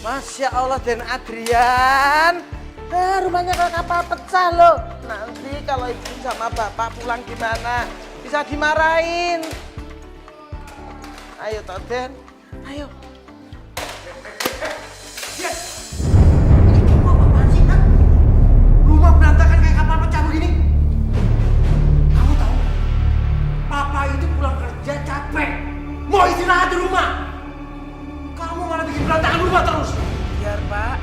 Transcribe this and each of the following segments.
Masya Allah Den Adrian. Rumahnya kayak kapal pecah loh. Nanti kalau ibu sama bapak pulang gimana? Bisa dimarahin. Ayo toh Den, ayo. Kamu apaan sih, Kak? Rumah berantakan kayak kapal pecah begini. Kamu tahu, Papa itu pulang kerja capek, mau istirahat di rumah. Kamu malah bikin berantakan rumah terus. Biar Pak,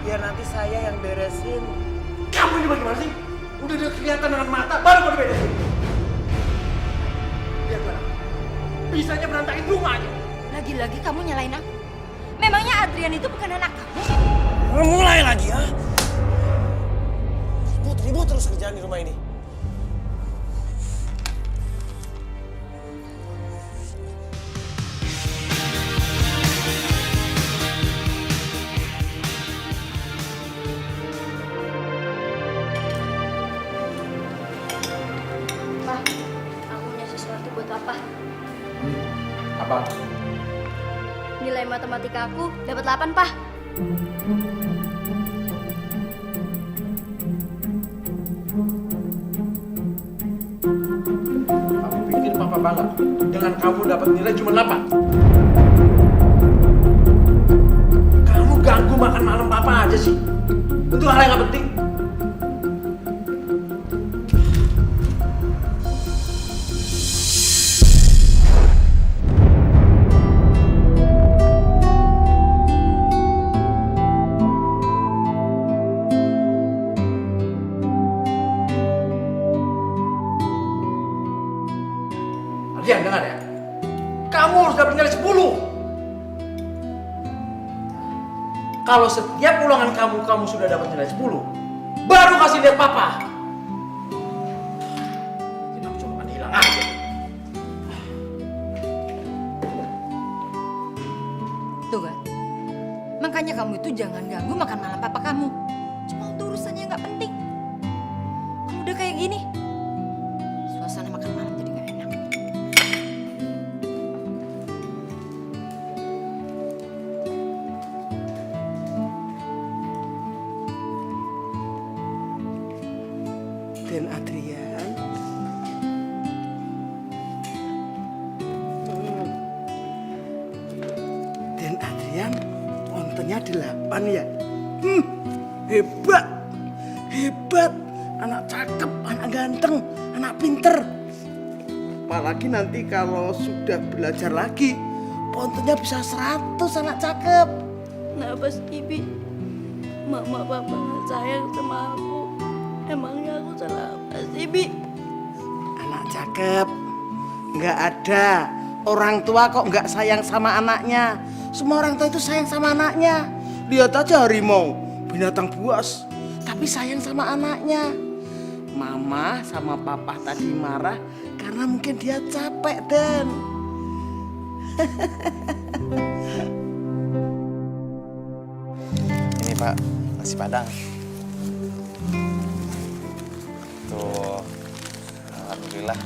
biar nanti saya yang beresin. Kamu ini bagaimana sih? Udah kelihatan dengan mata, baru mau diberesin. Lihat mana? Bisanya berantakin rumah aja. Lagi-lagi kamu nyalain aku. Memangnya Adrian itu bukan anak kamu? Mulai lagi ya. Ribut terus kerjaan di rumah ini. Pak, aku punya sesuatu buat Papa. Apa? Nilai matematika aku dapat 8, Pak. Kamu bikin papa bangga dengan kamu dapat nilai cuma 8. Kamu ganggu makan malam papa aja sih. Untuk hal yang gak penting. Adrian, dengar ya. Kamu harus dapat nilai 10. Kalau setiap ulangan kamu sudah dapat nilai 10, baru kasih lihat papa. Kenapa cuma kan hilang aja? Tuh kan? Makanya kamu itu jangan ganggu makan malam papa kamu. Cuma untuk urusan yang nggak penting. Kalau udah kayak gini, suasana makan malam jadi nggak enak. Den Adrian. Den Adrian, pontennya 8 ya? Hebat. Hebat. Anak cakep, anak ganteng, anak pinter. Apalagi nanti kalau sudah belajar lagi, pontennya bisa 100 anak cakep. Kenapa sih, Bi? Mama papa nggak sayang sama aku. Emangnya aku salah apa sih, Bi? Anak cakep. Nggak ada orang tua kok nggak sayang sama anaknya. Semua orang tua itu sayang sama anaknya. Lihat aja harimau, binatang buas, tapi sayang sama anaknya. Mama sama papa tadi marah karena mungkin dia capek, Den. Ini Pak, nasi Padang. Tuh, alhamdulillah.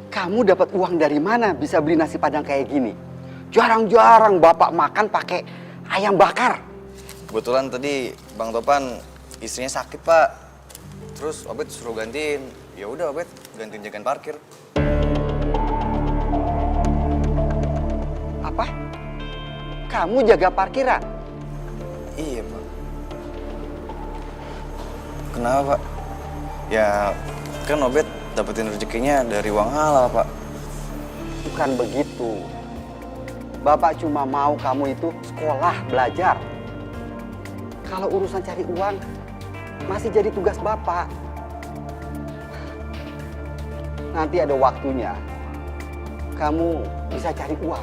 Kamu dapat uang dari mana bisa beli nasi Padang kayak gini? Jarang-jarang Bapak makan pakai ayam bakar. Kebetulan tadi Bang Topan istrinya sakit Pak. Terus Obet suruh gantiin. Ya udah Obet gantiin jagaan parkir. Apa? Kamu jaga parkiran? Iya Pak. Kenapa Pak? Ya kan Obet dapetin rezekinya dari uang halal Pak. Bukan begitu. Bapak cuma mau kamu itu sekolah, belajar. Kalau urusan cari uang, masih jadi tugas Bapak. Nanti ada waktunya, kamu bisa cari uang.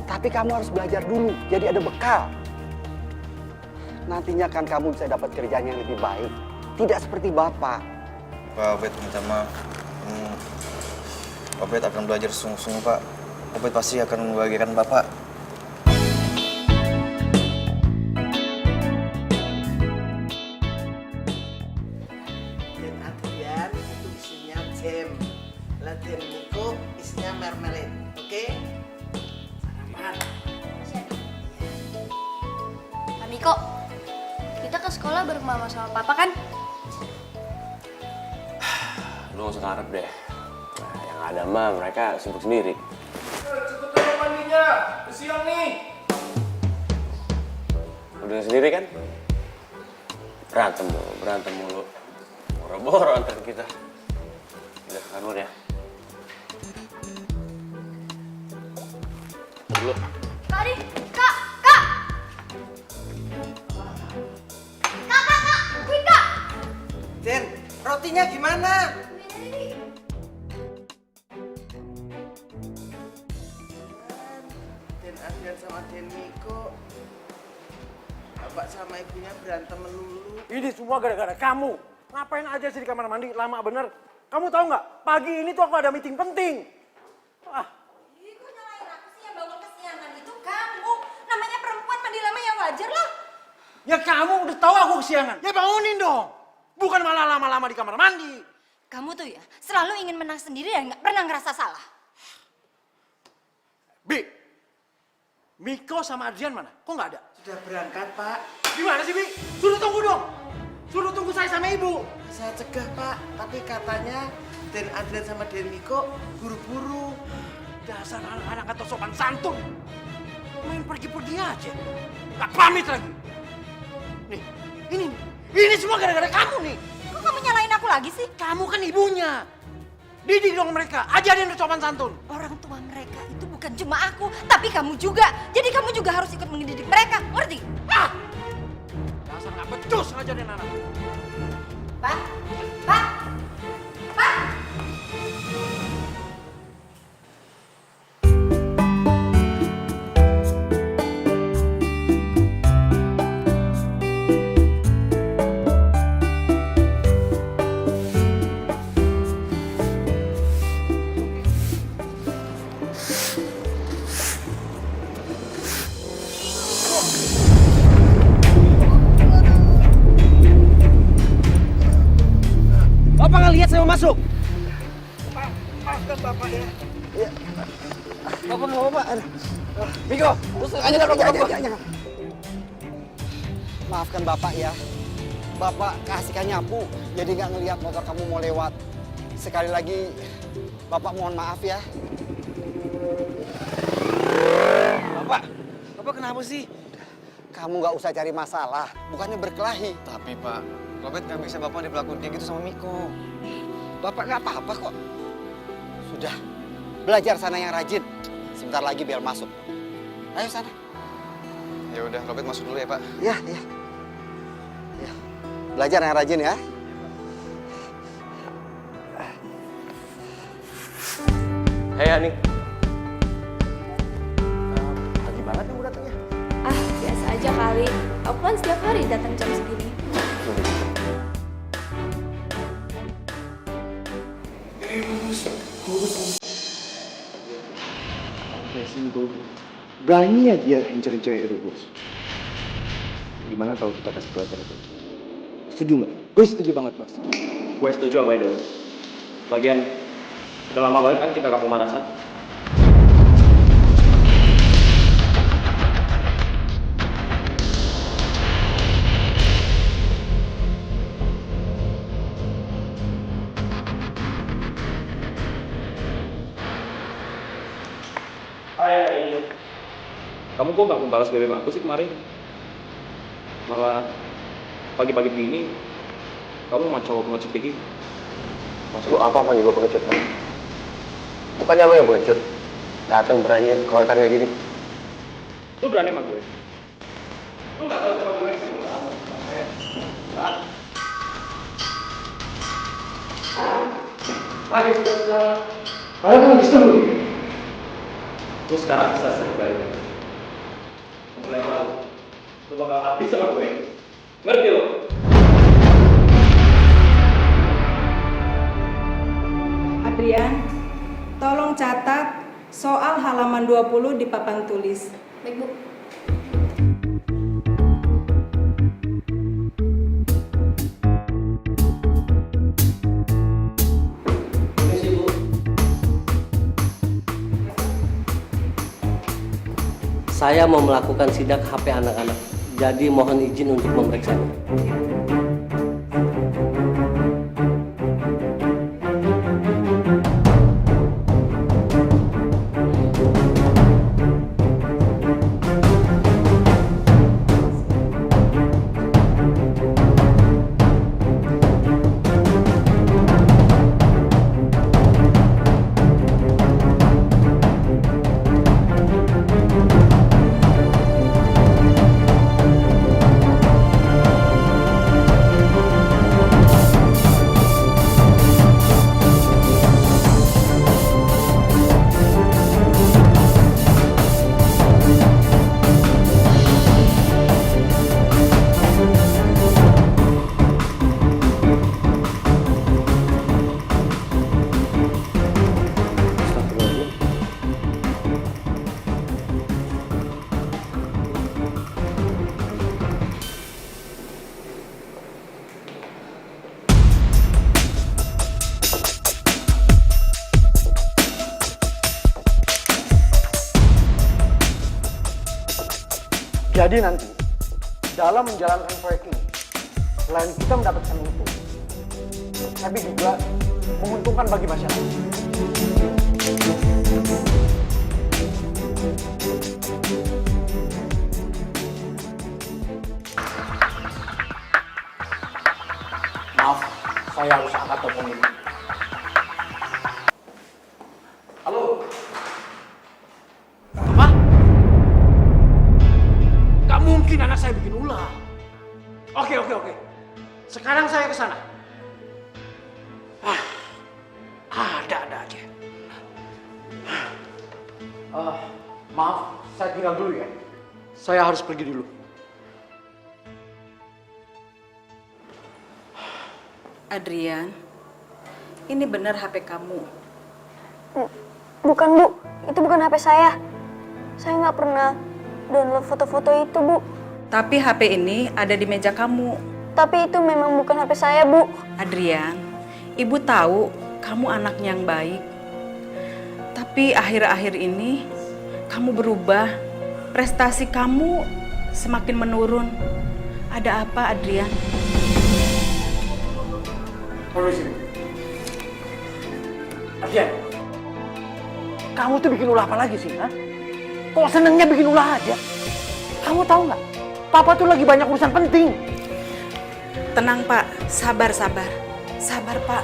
Tapi kamu harus belajar dulu, jadi ada bekal. Nantinya kan kamu bisa dapat kerjaan yang lebih baik. Tidak seperti Bapak. Pak Obet minta maaf. Obet akan belajar sungguh-sungguh Pak. Obet pasti akan membahagiakan Bapak. Den Adrian itu isinya jam. Lah Den Niko isinya marmalade, oke? Pak Miko, kita ke sekolah bareng mama sama papa kan? Lu gak usah ngarep deh. Nah, yang ada mah mereka sibuk sendiri. Cepet aja mandinya, udah siang nih. Udah sendiri kan? Berantem mulu. Boro-boro antar kita. Udah, kanur ya. Dulu. Tadi, kak! Kak, wih kak! Den, rotinya gimana? Den Adrian sama Den Miko, bapak sama ibunya berantem melulu. Ini semua gara-gara kamu. Ngapain aja sih di kamar mandi? Lama bener. Kamu tahu nggak? Pagi ini tuh aku ada meeting penting. Ah, Ih, kok nyalain aku sih yang bangun kesiangan itu kamu. Namanya perempuan mandi lama ya wajar lah. ya kamu udah tahu aku kesiangan. Ya bangunin dong. Bukan malah lama-lama di kamar mandi. Kamu tuh ya selalu ingin menang sendiri dan nggak pernah ngerasa salah. Bi, Miko sama Adrian mana? Kok nggak ada? Sudah berangkat, Pak. Gimana sih, Bi? Suruh tunggu dong. Suruh tunggu saya sama ibu. Saya cegah, Pak. Tapi katanya Den Adrian sama Den Miko buru-buru. Dasar anak-anak atau sopan santun. Main pergi-pergi aja. Gak pamit lagi. Nih, ini semua gara-gara kamu nih. Kok kamu nyalain aku lagi sih? Kamu kan ibunya. Didik dong mereka, ajarin sopan santun. Orang tua mereka itu bukan cuma aku, tapi kamu juga. Jadi kamu juga harus ikut mendidik mereka, ngerti? Ah! Dasar gak becus ngajarin anak. Pak, Pak, Pak. Bapak nggak lihat saya mau masuk? Maafkan Bapak ya. Bapak nggak apa-apa. Miko, tusuk aja dah Bapak. Maafkan Bapak ya. Bapak kasihkan nyapu, jadi nggak ngelihat motor kamu mau lewat. Sekali lagi, Bapak mohon maaf ya. Bapak kenapa sih? Kamu nggak usah cari masalah, bukannya berkelahi. Tapi Pak, Robert nggak bisa Bapak diperlakuin kayak gitu sama Miko. Bapak nggak apa-apa kok. Sudah, belajar sana yang rajin. Sebentar lagi biar masuk. Ayo sana. Ya udah, Robert masuk dulu ya Pak. Ya. Belajar yang rajin ya. Hei Ani. Pagi banget kamu datangnya. Ah, biasa aja kali. Aku kan setiap hari datang jam segini. Berani aja incer-incer itu, Bos. Gimana kalau kita kasih pelajaran itu? Setuju nggak? Gue setuju banget, Bos. Gue setuju sama Edo. Lagian, udah lama banget kan kita gak pemanasan. Hai. Kamu kok gak membalas BBM aku sih kemarin? Malah pagi-pagi begini, kamu mau cowok pengecut kayak gitu. Maksud lu apa panggil gue pengecut? Kan? Bukannya lo yang pengecut? Datang berani komentar kayak gini. Lu berani sama gue? Lu gak tau sama gue? Kalian kan lagi seru nih. Lu sekarang bisa balik. Mulai malu. Lu bakal habis sama gue. Ngerti lu? Adrian, tolong catat soal halaman 20 di papan tulis. Baik, Bu. Saya mau melakukan sidak HP anak-anak. Jadi mohon izin untuk memeriksanya. Jadi nanti, dalam menjalankan proyek ini, selain kita mendapatkan untung, tapi juga menguntungkan bagi masyarakat. Maaf, saya harus angkat telepon ini. Halo? Apa? Gak mungkin anak saya bikin ulah. Oke. Sekarang saya ke sana. Ada aja. Maaf, saya tinggal dulu ya. Saya harus pergi dulu. Adrian, ini benar HP kamu. Bukan, Bu. Itu bukan HP saya. Saya nggak pernah download foto-foto itu, Bu. Tapi HP ini ada di meja kamu. Tapi itu memang bukan HP saya, Bu. Adrian, Ibu tahu kamu anaknya yang baik. Tapi akhir-akhir ini kamu berubah. Prestasi kamu semakin menurun. Ada apa, Adrian? Tunggu sini. Adrian, kamu tuh bikin ulah apa lagi sih, ha? Kok senengnya bikin ulah aja? Kamu tahu nggak? Papa tuh lagi banyak urusan penting. Tenang, Pak. Sabar, Pak.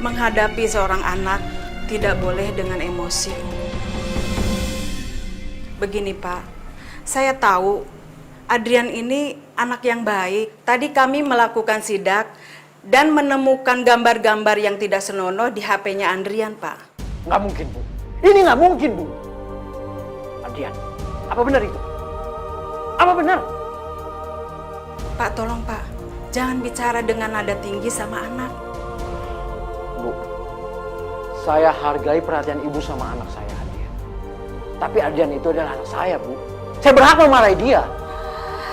Menghadapi seorang anak tidak boleh dengan emosi. Begini, Pak. Saya tahu Adrian ini anak yang baik. Tadi kami melakukan sidak dan menemukan gambar-gambar yang tidak senonoh di HP-nya Adrian, Pak. Nggak mungkin, Bu. Ini nggak mungkin, Bu. Adrian, apa benar itu? Apa benar? Pak, tolong, Pak. Jangan bicara dengan nada tinggi sama anak. Bu, saya hargai perhatian Ibu sama anak saya, Adrian. Tapi Adrian itu adalah anak saya, Bu. Saya berhak memarahi dia.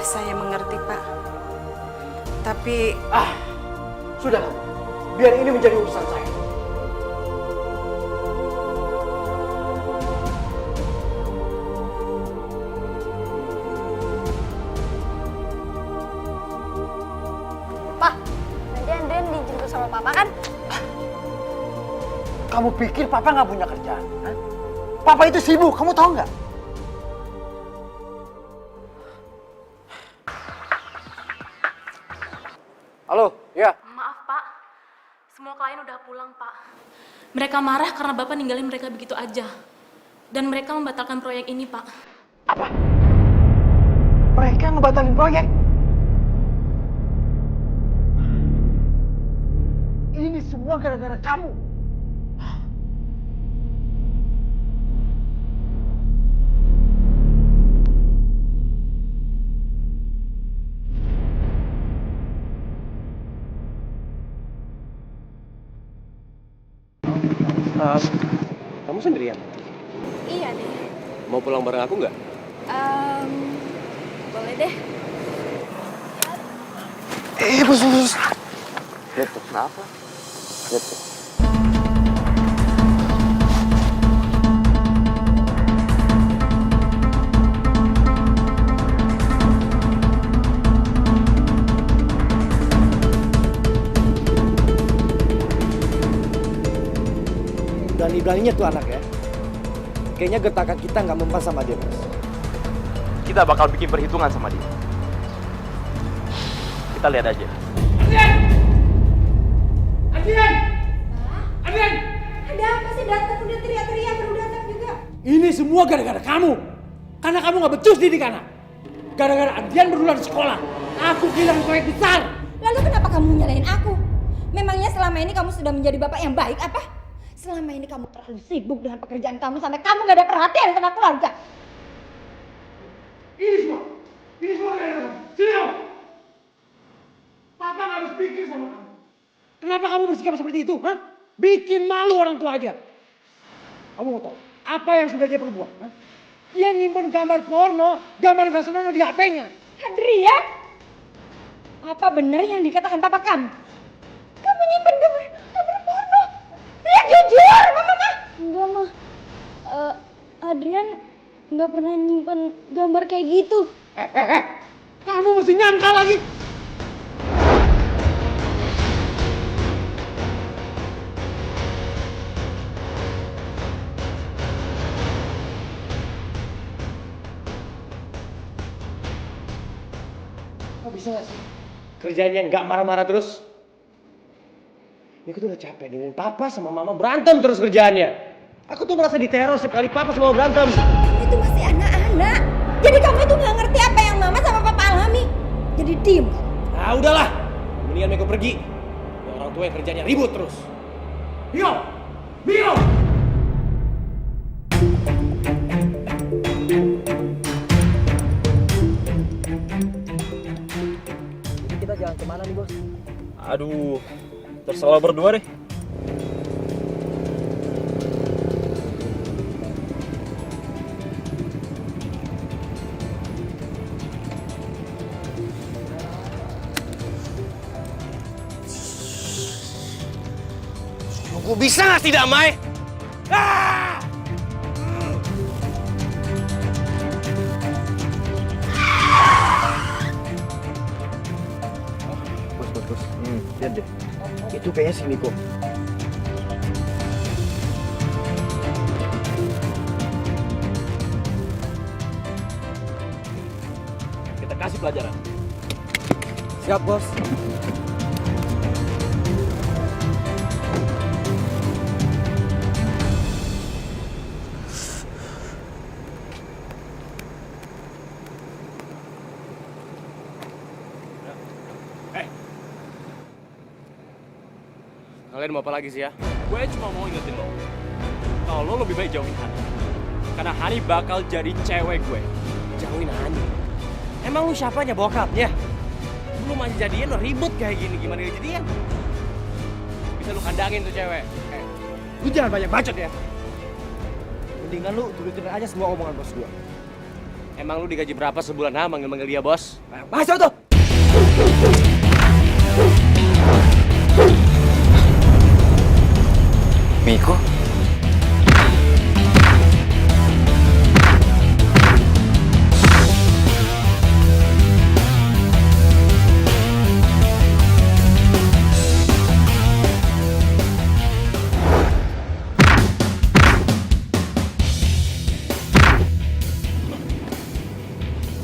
Saya mengerti, Pak. Tapi... Sudahlah, biar ini menjadi urusan saya. Pak, nanti Adrian dijemput sama Papa kan? Kamu pikir Papa nggak punya kerjaan? Ha? Papa itu sibuk, kamu tahu nggak? Halo, ya. Maaf, Pak. Semua klien udah pulang, Pak. Mereka marah karena Bapak ninggalin mereka begitu aja. Dan mereka membatalkan proyek ini, Pak. Apa? Mereka ngebatalin proyek? Ini semua gara-gara kamu. Kamu sendirian? Iya deh. Mau pulang bareng aku nggak? Boleh deh. Bos. Lihat tuh, kenapa? Lihat tuh. Berani-beraninya tuh anak ya. Kayaknya getakan kita nggak mempan sama dia, Bos. Kita bakal bikin perhitungan sama dia. Kita lihat aja. Adrian! Ada apa sih datang udah teriak-teriak baru datang juga? Ini semua gara-gara kamu. Karena kamu nggak becus didik anak. Gara-gara Adrian berulang di sekolah, aku kehilangan proyek besar. Lalu kenapa kamu nyalain aku? Memangnya selama ini kamu sudah menjadi bapak yang baik apa? Selama ini kamu terlalu sibuk dengan pekerjaan kamu sampai kamu gak ada perhatian sama keluarga. Ini semua gara-gara kamu. Sini kamu. Papa nggak harus pikir sama kamu. Kenapa kamu bersikap seperti itu? Hah? Bikin malu orang tua aja. Kamu mau tahu apa yang sudah dia perbuat? Hah? Dia nyimpen gambar porno, gambar nggak senonoh di HP-nya. Adrian? Apa benar yang dikatakan papa kamu? Kamu nyimpen gambar porno? Ya jujur, mama. Enggak, Ma. Adrian nggak pernah nyimpen gambar kayak gitu. Kamu mesti nyangka lagi. Kok bisa gak sih? Kerjanya nggak marah-marah terus? Ini aku tuh udah capek dengan papa sama mama berantem terus kerjaannya. Aku tuh merasa diteror setiap kali papa sama mama berantem. Kamu itu masih anak-anak. Jadi kamu itu gak ngerti apa yang mama sama papa alami. Jadi diem. Nah udahlah, mendingan mereka pergi. Ya, orang tua yang kerjanya ribut terus. Mio! Mio! Jadi kita jalan kemana nih, Bos? Aduh, terserah berdua deh. Gue bisa gak sih damai? Ah! Bos. Lihat deh. Itu kayaknya si Niko. Kita kasih pelajaran. Siap, Bos. Kalian mau apa lagi sih ya? Gue cuma mau ingetin lo. Kalau lo lebih baik jauhin Hani. Karena Hani bakal jadi cewek gue. Jauhin Hani. Emang lu siapanya bokapnya? Belum aja jadian lo ribut kayak gini, gimana dia jadian? Bisa lo kandangin tuh cewek. Lu jangan banyak bacot ya. Mendingan lu turutin aja semua omongan bos gua. Emang lu digaji berapa sebulan manggil-manggil dia bos? Masuk tuh. Miko?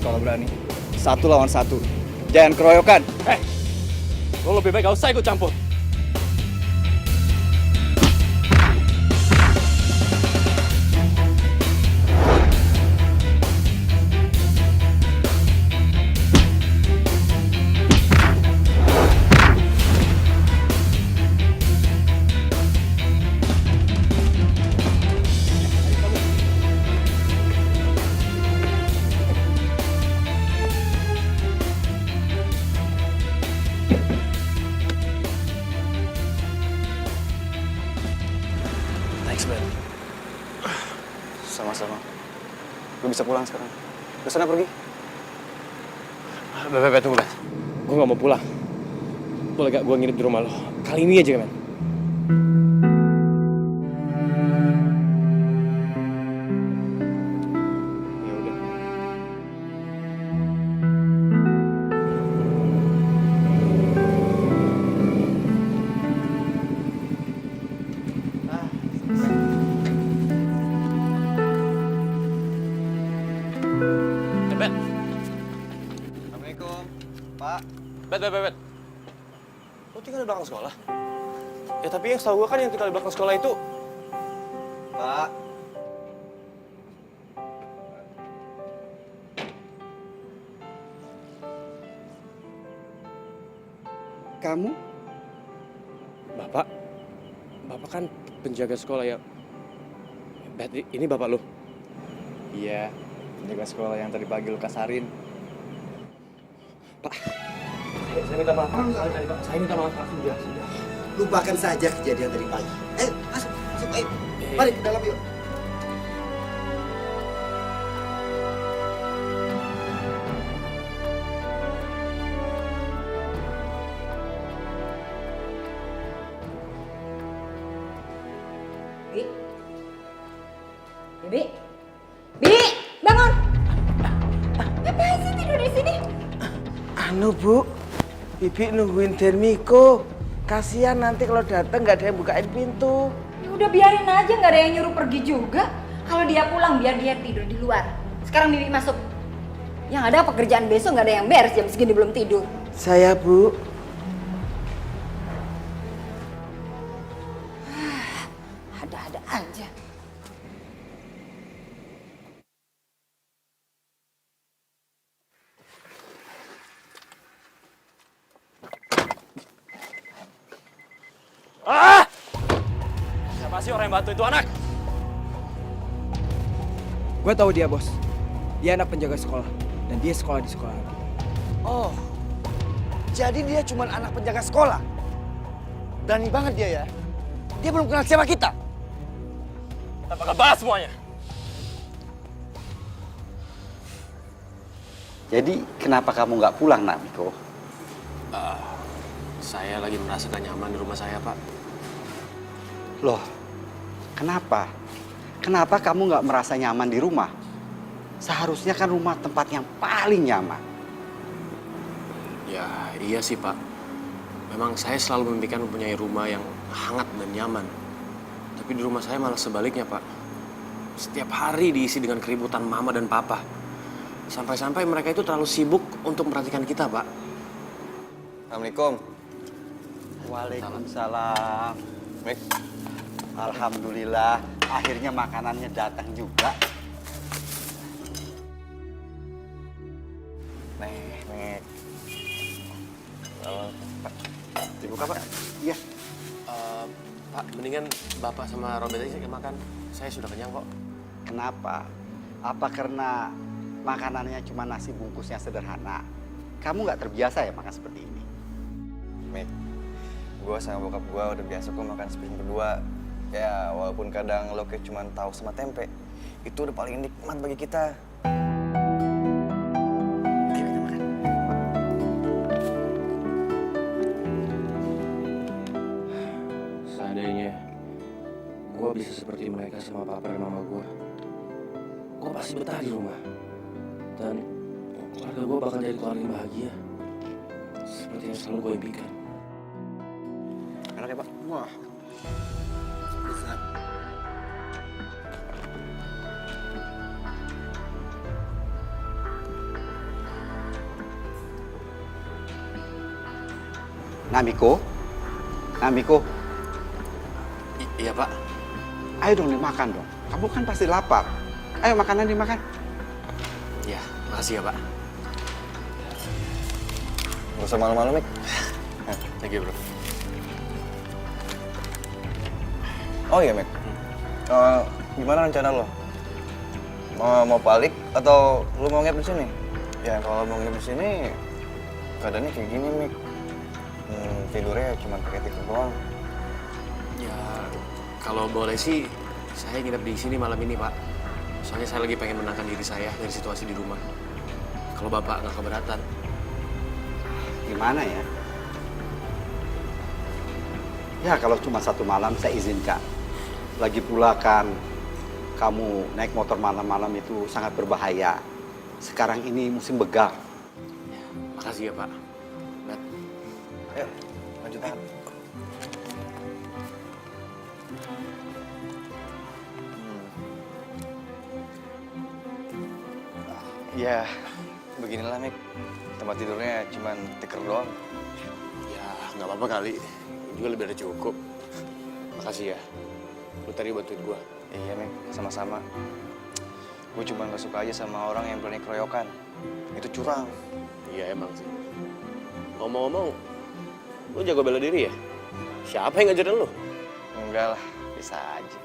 Kalau berani, 1 lawan 1. Jangan keroyokan. Lo lebih baik gak usah ikut campur. Thanks, man. Sama-sama. Lu bisa pulang sekarang. Lu sana pergi. Bebe, tunggu, Bet. Gue gak mau pulang. Boleh gak gue nginep di rumah lo? Kali ini aja, men. Ya udah. Ah, Bet. Lo tinggal di belakang sekolah? Ya tapi yang setahu gue kan yang tinggal di belakang sekolah itu... Pak. Kamu? Bapak kan penjaga sekolah ya. Bet, ini bapak lo? Iya, penjaga sekolah yang tadi pagi lu kasarin. Pak, saya minta maaf. Saya minta maaf, Pak. Sudah. Lupakan saja kejadian tadi pagi. Ayo, masuk, ayo. Mari ke dalam yuk. Bi, bangun. Ngapain sih tidur di sini? Anu Bu, Bibi nungguin Dermiko. Kasihan nanti kalau datang nggak ada yang bukain pintu. Ya udah biarin aja, nggak ada yang nyuruh pergi juga. Kalau dia pulang biar dia tidur di luar. Sekarang Bibi masuk. Yang ada pekerjaan besok nggak ada yang beres jam segini belum tidur. Saya Bu. Ada-ada aja. Siapa sih orang yang bantu itu anak? Gue tahu dia, Bos. Dia anak penjaga sekolah. Dan dia sekolah di sekolah. Oh, jadi dia cuma anak penjaga sekolah. Berani banget dia ya. Dia belum kenal siapa kita. Kita bakal bahas semuanya. Jadi kenapa kamu nggak pulang, Nak Miko? Saya lagi merasa gak nyaman di rumah saya, Pak. Loh, kenapa? Kenapa kamu nggak merasa nyaman di rumah? Seharusnya kan rumah tempat yang paling nyaman. Ya, iya sih, Pak. Memang saya selalu memimpikan mempunyai rumah yang hangat dan nyaman. Tapi di rumah saya malah sebaliknya, Pak. Setiap hari diisi dengan keributan mama dan papa. Sampai-sampai mereka itu terlalu sibuk untuk memperhatikan kita, Pak. Assalamualaikum. Waalaikumsalam. Mik. Alhamdulillah, akhirnya makanannya datang juga. Mik. Pak. Dibuka, Pak? Iya. Pak, mendingan Bapak sama Robert aja makan. Saya sudah kenyang kok. Kenapa? Apa karena makanannya cuma nasi bungkusnya sederhana? Kamu nggak terbiasa ya makan seperti ini? Mik, gue sama bokap gue udah biasa kok makan sepiring berdua. Ya, walaupun kadang lo kayak cuma tahu sama tempe, itu udah paling nikmat bagi kita. Ayo kita makan. Seandainya gue bisa seperti mereka sama papa dan mama gue pasti betah di rumah. Dan keluarga gue bakal jadi keluarga yang bahagia. Seperti yang selalu gue impikan. Enak ya, Pak? Wah. Namiko? Iya, Pak. Ayo dong dimakan dong. Kamu kan pasti lapar. Ayo makanan dimakan. Iya, makasih ya, Pak. Gak usah malu-malu, Mik. Thank you, bro. Oh iya, Mik. Gimana rencana lo? Mau balik atau lo mau nginep di sini? Ya kalau mau nginep di sini, keadaannya kayak gini, Mik. Tidurnya cuma pakai tikar doang. Ya, kalau boleh sih, saya nginep di sini malam ini, Pak. Soalnya saya lagi pengen menenangkan diri saya dari situasi di rumah. Kalau Bapak nggak keberatan. Gimana ya? Ya kalau cuma satu malam saya izinkan. Lagi pula kan kamu naik motor malam-malam itu sangat berbahaya. Sekarang ini musim begal. Makasih ya, Pak. Bet. Ayo, lanjut makan. Ya, beginilah, Mik. Tempat tidurnya cuman tikar doang. Ya, nggak apa-apa kali. Juga lebih dari cukup. Makasih ya. Lu tadi bantuin gua. Iya, Mik. Sama-sama. Gue cuma gak suka aja sama orang yang berani keroyokan. Itu curang. Iya, emang sih. Ngomong-ngomong, lu jago bela diri ya? Siapa yang ngajarin lu? Enggak lah, bisa aja.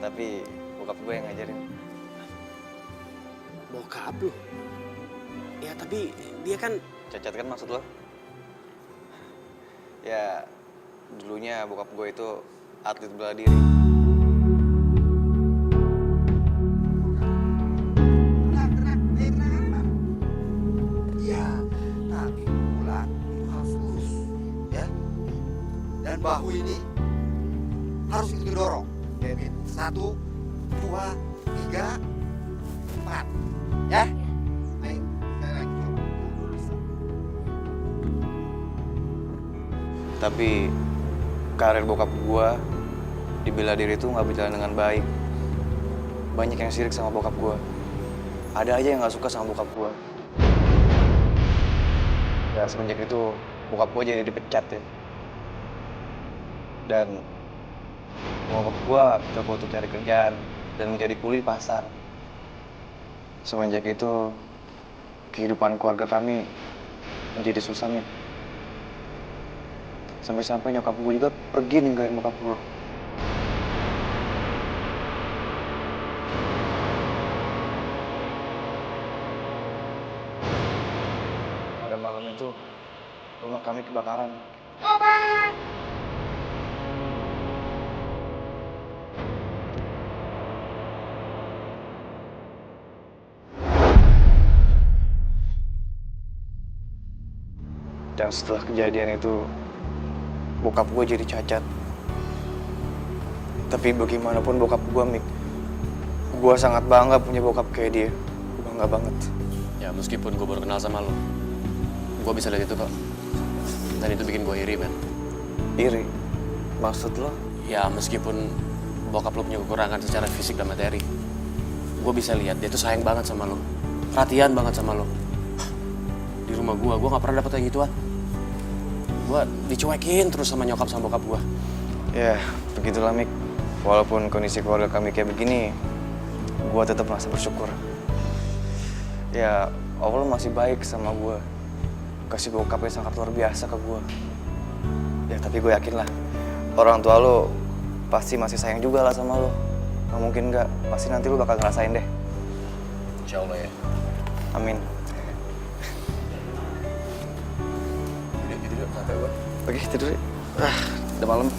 Tapi bokap gue yang ngajarin. Bokap lu? Ya, tapi dia kan... Cacat kan maksud lo? Ya, dulunya bokap gue itu atlet bela diri. Iya, tapi bulan itu harus lurus, ya. Dan bahu ini harus itu didorong. Jadi 1, 2, 3, 4, ya. Ayo, saya lagi coba. Tapi karir bokap gue di bela diri itu nggak berjalan dengan baik. Banyak yang sirik sama bokap gue. Ada aja yang nggak suka sama bokap gue. Ya semenjak itu bokap gue jadi dipecat ya. Dan bokap gue coba untuk cari kerjaan dan menjadi kuli di pasar. Semenjak itu kehidupan keluarga kami menjadi susah nih. Sampai-sampai nyokap gue juga pergi ninggalin bokap gue. Pada malam itu rumah kami kebakaran. Dan setelah kejadian itu, bokap gue jadi cacat. Tapi bagaimanapun bokap gue, Mik, gue sangat bangga punya bokap kayak dia. Bangga banget. Ya, meskipun gue baru kenal sama lo, gue bisa lihat itu kok. Dan itu bikin gue iri, men. Iri? Maksud lo? Ya, meskipun bokap lo punya kekurangan secara fisik dan materi, gue bisa lihat dia tuh sayang banget sama lo. Perhatian banget sama lo. Di rumah gue gak pernah dapet kayak gituan. Gue dicuekin terus sama nyokap sama bokap gue. Ya, begitulah, Mik. Walaupun kondisi keluarga kami kayak begini, gue tetap merasa bersyukur. Ya, Allah masih baik sama gue. Kasih bokap yang sangat luar biasa ke gue. Ya, tapi gue yakin lah, orang tua lo pasti masih sayang juga lah sama lo. Nggak mungkin nggak, pasti nanti lo bakal ngerasain deh. Insya Allah ya. Amin. Tidur, capek gue. Oke, tidur. Udah malam.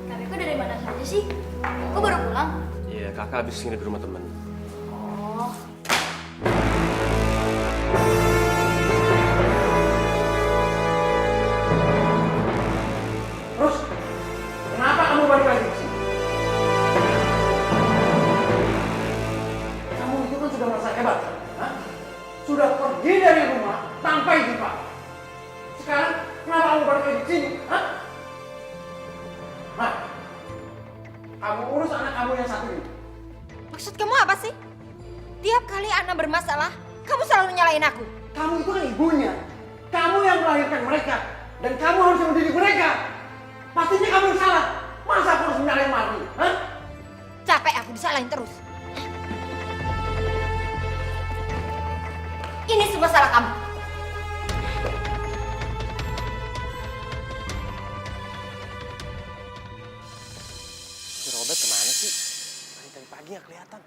Kakekku dari mana saja sih? Kok baru pulang? Iya, kakak habis singgah di rumah temen. Oh. Terus, kenapa kamu balik lagi ke sini? Kamu itu kan sudah merasa hebat, ha? Sudah pergi dari rumah tanpa izin Pak. Sekarang, kenapa kamu balik lagi ke sini? Ha? Nah, kamu urus anak kamu yang satu ini. Maksud kamu apa sih? Tiap kali Ana bermasalah, kamu selalu nyalain aku. Kamu itu kan ibunya. Kamu yang melahirkan mereka. Dan kamu harus mendidik mereka. Pastinya kamu yang salah. Masa aku harus menyalahin Marni? Hah? Capek aku disalahin terus. Ini semua salah kamu. Si Robert kemana sih? Dari pagi gak kelihatan.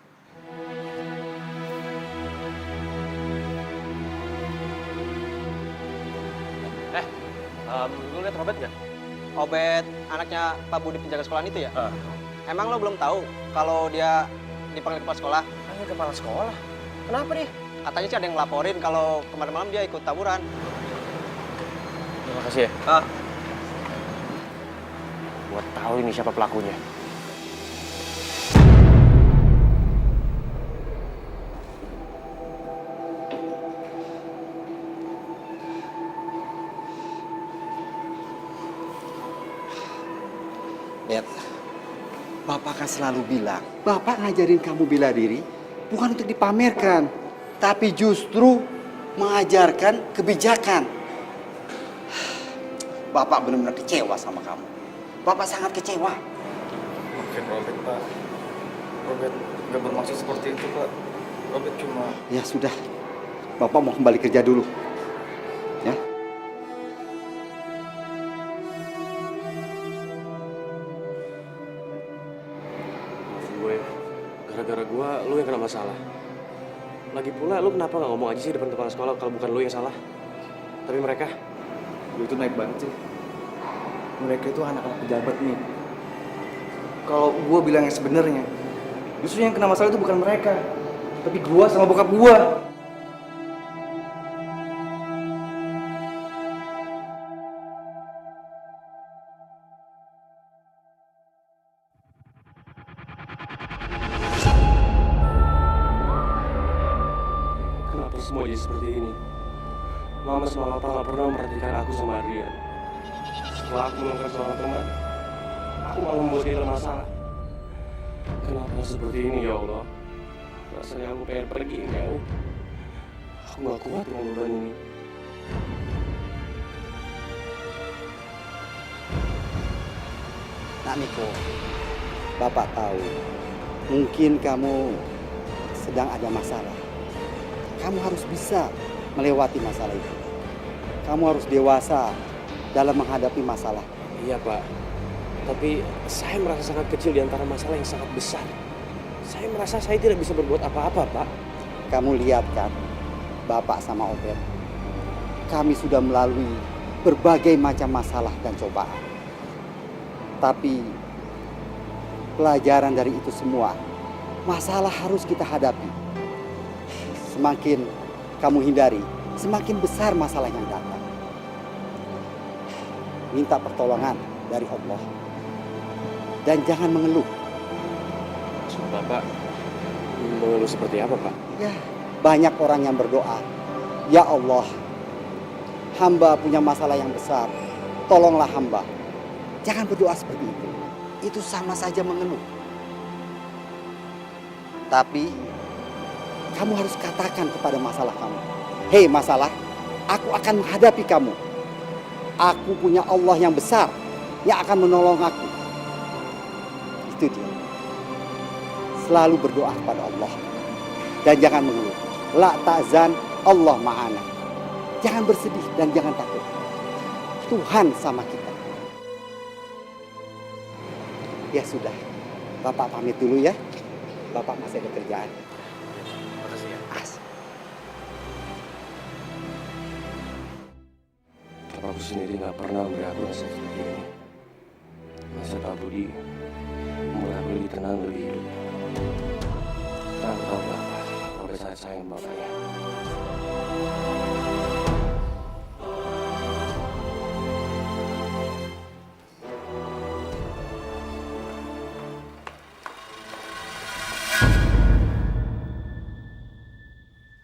Lu liat Robert gak? Obet, anaknya Pak Budi penjaga sekolahan itu ya? Emang lo belum tahu kalau dia dipanggil kepala sekolah? Wakil kepala sekolah? Kenapa nih? Katanya sih ada yang ngelaporin kalau kemarin malam dia ikut tawuran. Terima kasih ya. Gua tahu ini siapa pelakunya. Bet, Bapak kan selalu bilang, Bapak ngajarin kamu bela diri bukan untuk dipamerkan, tapi justru mengajarkan kebijakan. Bapak benar-benar kecewa sama kamu. Bapak sangat kecewa. Maafin Robert, Pak. Robert nggak bermaksud seperti itu, Pak. Robert cuma... Ya sudah, Bapak mau kembali kerja dulu. Ya. Gue, gara-gara gue, lu yang kena masalah. Lagi pula, lu kenapa nggak ngomong aja sih depan kepala sekolah kalau bukan lu yang salah? Tapi mereka, Lu itu naik banget sih. Mereka itu anak-anak pejabat nih. Kalau gue bilang yang sebenarnya, justru yang kena masalah itu bukan mereka, tapi gue sama bokap gue. kenapa semua jadi seperti ini? Mama sama Papa nggak pernah memperhatikan aku sama Adrian. Setelah aku menemukan seorang teman, aku malah membuat dia dalam masalah. Kenapa seperti ini ya Allah? Rasanya aku pengen pergi jauh. Aku gak kuat dengan beban ini. Nak Niko, Bapak tahu mungkin kamu sedang ada masalah. Kamu harus bisa melewati masalah itu. Kamu harus dewasa dalam menghadapi masalah. Iya Pak, tapi saya merasa sangat kecil di antara masalah yang sangat besar. Saya merasa saya tidak bisa berbuat apa-apa Pak. Kamu lihat kan, Bapak sama Obed, kami sudah melalui berbagai macam masalah dan cobaan. Tapi pelajaran dari itu semua, masalah harus kita hadapi. Semakin kamu hindari, semakin besar masalah yang datang. Minta pertolongan dari Allah. Dan jangan mengeluh. Maksud Bapak, mengeluh seperti apa Pak? Ya, banyak orang yang berdoa, ya Allah, hamba punya masalah yang besar, tolonglah hamba. Jangan berdoa seperti itu. Itu sama saja mengeluh. Tapi kamu harus katakan kepada masalah kamu, hei masalah, aku akan menghadapi kamu. Aku punya Allah yang besar yang akan menolong aku. Itu dia. Selalu berdoa kepada Allah. Dan jangan mengeluh. La ta'zan, Allah ma'ana. Jangan bersedih dan jangan takut. Tuhan sama kita. Ya sudah, Bapak pamit dulu ya. Bapak masih ada kerjaan. Makasih ya. Tapi aku sendiri gak pernah memberi aku rasa seperti ini. Masa Pak Budi membuat aku lebih tenang, lebih hidup. Karena aku tahu Bapak, Robert sangat sayang bapaknya.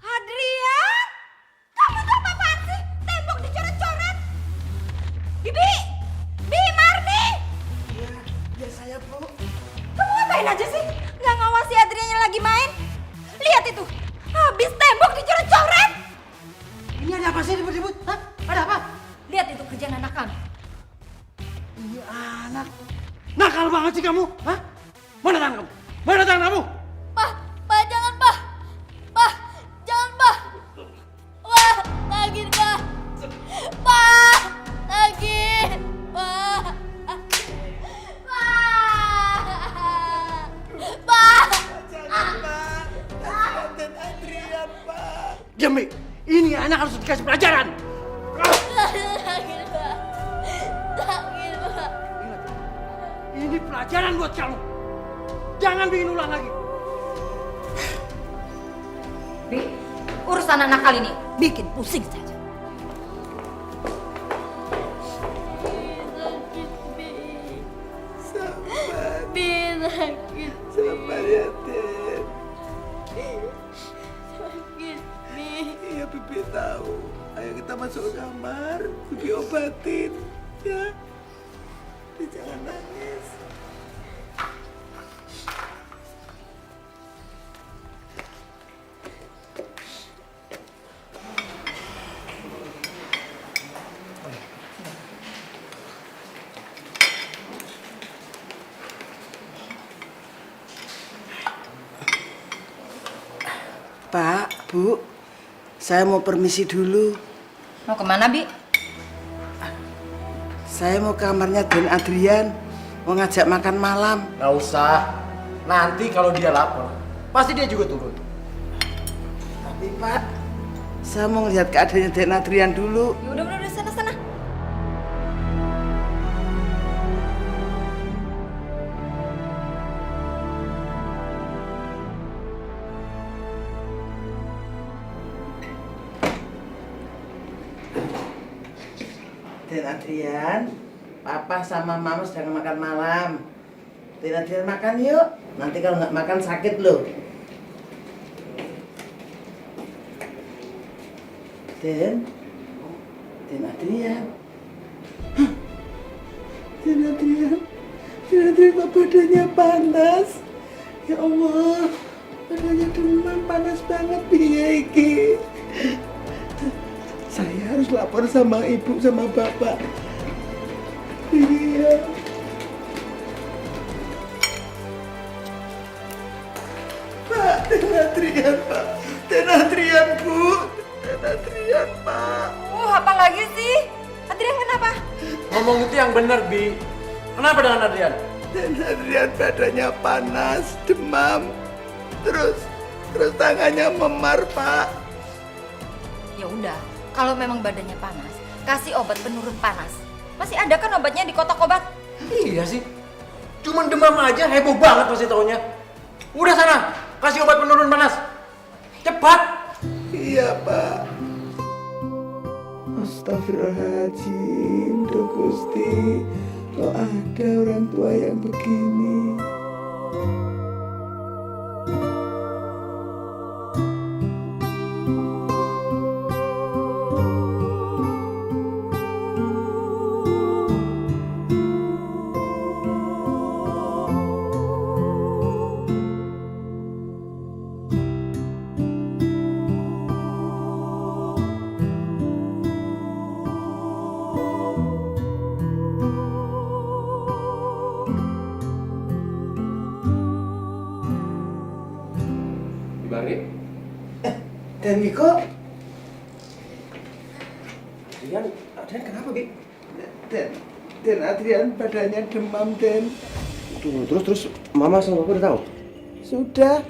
Adrian, kamu tuh apa-apaan sih? Tembok dicoret-coret. Bibi, Marni. Ya saya Bu. Kamu ngapain aja sih? Nggak ngawasi Adrian yang lagi main? Lihat itu, habis tembok dicoret-coret. Ini ada apa sih ribut-ribut? Hah? Ada apa? Lihat itu kerjaan anak kamu. Ini anak. Nakal banget sih kamu. Hah? Mana tangan kamu? Mana tangan kamu? Pak, jangan, Pak. Pak, jangan, Pak. Wah, sakit, Pak. Pak, sakit. Pak. Pak. Diam, Mi. Ini anak harus dikasih pelajaran. Sakit, Pak. Sakit, Pak. Ini pelajaran buat kamu. Jangan bikin ulang lagi. Bi, urusan anak kali ini bikin pusing saja. Sakit. Sabar ya, Den. Sakit, Bi. Iya, Bibi tahu. Ayo kita masuk ke kamar, Bibi obatin. Ya. Bibi jangan nangis. Pak, Bu, saya mau permisi dulu. Mau kemana, Bi? Saya mau ke kamarnya Den Adrian, mau ngajak makan malam. Nggak usah. Nanti kalau dia lapor, pasti dia juga turun. Tapi Pak, saya mau lihat keadaannya Den Adrian dulu. Ya udah sana. Den Adrian, Papa sama Mama sedang makan malam. Den Adrian makan yuk. Nanti kalau nggak makan sakit loh. Den Adrian. Hah? Den Adrian kok badannya panas. Ya Allah, badannya demam panas banget piye iki. Saya harus lapor sama ibu sama bapak. Iya. Pak, Den Adrian, Pak. Den Adrian, Bu. Den Adrian, Pak. Apa lagi sih? Adrian kenapa? Ngomong itu yang bener, Bi. Kenapa dengan Adrian? Den Adrian badannya panas, demam. Terus tangannya memar, Pak. Ya udah, kalau memang badannya panas, kasih obat penurun panas. Masih ada kan obatnya di kotak obat? Iya sih. Cuman demam aja heboh banget pasti taunya. Udah sana, kasih obat penurun panas. Cepat. Iya, Pak. Astagfirullahaladzim, Duh Gusti. Kok ada orang tua yang begini? Bari, Dan Niko, Adrian kenapa, Bi? Den Adrian badannya demam, Den. Terus Mama sama Papa udah tahu? Sudah,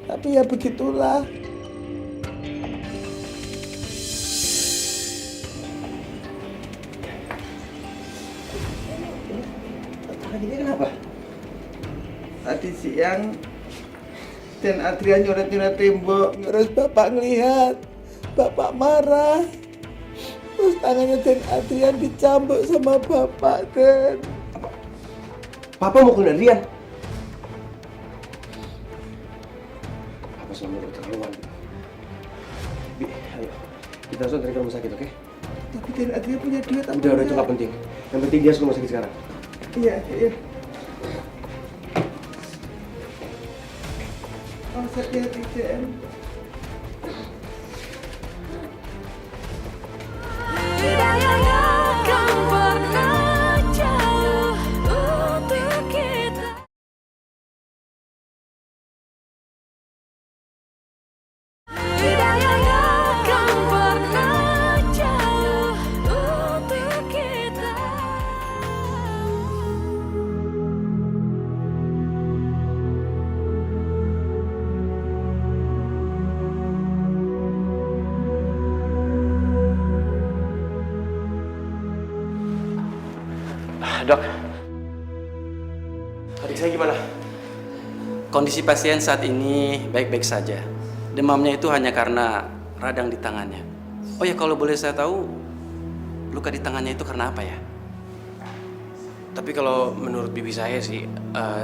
tapi ya begitulah. Tangan ini kenapa? Tadi siang Den Adrian nyoret-nyoret tembok, terus Bapak ngelihat, Bapak marah. Terus tangannya Den Adrian dicambuk sama Bapak, Den. Papa mau ke Adrian? Papa sama udah keterlaluan. Bi, ayo. Kita langsung dari rumah sakit, oke? Tapi Den Adrian punya duit apa Udah, itu enggak? nggak penting. Yang penting dia harus ke rumah sakit sekarang. Iya. Harus hati-hati, Den. Dok, adik saya gimana? Kondisi pasien saat ini baik-baik saja. demamnya itu hanya karena radang di tangannya. Oh ya, kalau boleh saya tahu, luka di tangannya itu karena apa ya? Tapi kalau menurut bibi saya sih,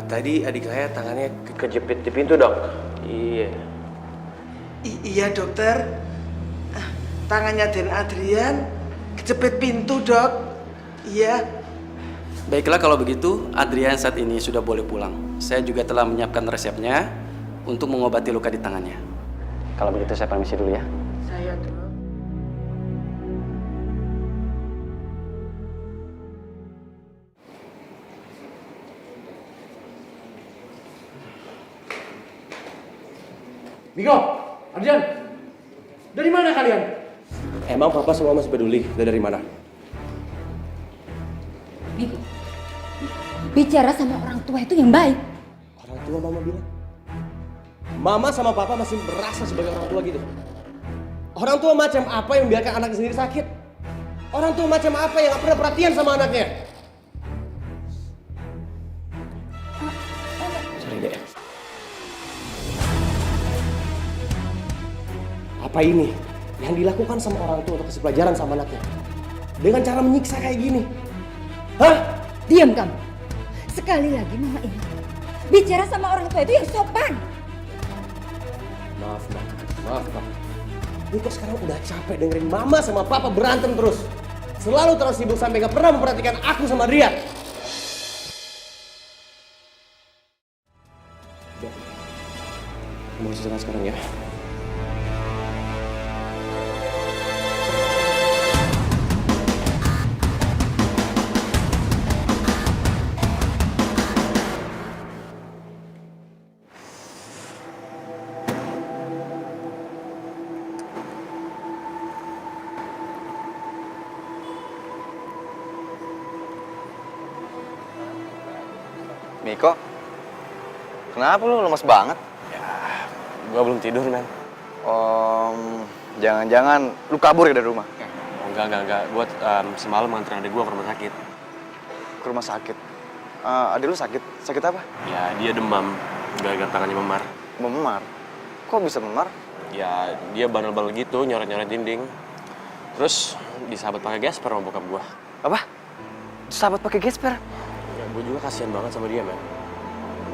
tadi adik saya tangannya kejepit di pintu, Dok. Iya. Iya dokter, tangannya Den Adrian kejepit pintu dok. Iya. Baiklah kalau begitu, Adrian saat ini sudah boleh pulang. Saya juga telah menyiapkan resepnya untuk mengobati luka di tangannya. Kalau begitu saya permisi dulu ya. Saya dok. Miko, Adrian, dari mana kalian? Emang papa semua masih peduli? Dari mana? Miko, bicara sama orang tua itu yang baik. Orang tua mama bilang. Mama sama papa masih merasa sebagai orang tua gitu. Orang tua macam apa yang membiarkan anaknya sendiri sakit? Orang tua macam apa yang gak pernah perhatian sama anaknya? Sorry deh. Apa ini yang dilakukan sama orang tua untuk kasih pelajaran sama anaknya? Dengan cara menyiksa kayak gini? Hah? Diam kamu. Sekali lagi mama ini bicara sama orang tua itu yang sopan. Maaf, Mak. Maaf, Pak. Niko sekarang udah capek dengerin mama sama papa berantem terus. Selalu terus sibuk sampai gak pernah memperhatikan aku sama Adrian. Udah. Mau selesai sekarang ya. Miko, kenapa lu lemes banget? Gua belum tidur, men. Jangan-jangan lu kabur ya dari rumah? Oh, enggak. Gua semalam nganterin adik gua ke rumah sakit. Ke rumah sakit? Adik lu sakit? Sakit apa? Ya, dia demam. Gara-gara tangannya memar. Memar? Kok bisa memar? Ya, dia bandel-bandel gitu, nyoret-nyoret dinding. Terus disahabat pakai gesper sama bokap gua. Apa? Sahabat pakai gesper? Ya, gue juga kasihan banget sama dia, men.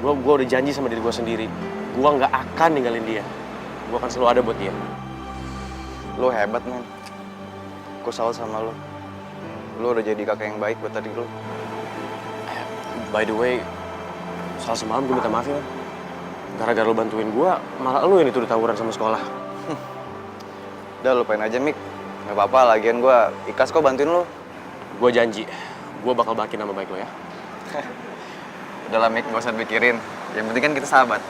Gue udah janji sama diri gue sendiri. Gue nggak akan ninggalin dia. Gue akan selalu ada buat dia. Lu hebat, men. Gue salut sama lu. Lu udah jadi kakak yang baik buat adik lu. By the way, soal semalam gue minta maaf ya, men. Gara-gara lu bantuin gue, malah lu yang dituduh tawuran sama sekolah. Udah, lupain aja, Mik. Gak apa-apa, lagian gue ikhlas kok bantuin lu. Gue janji, gue bakal balikin nama baik lo ya. Udah lah, Mik, gak usah pikirin. Yang penting kan kita sahabat.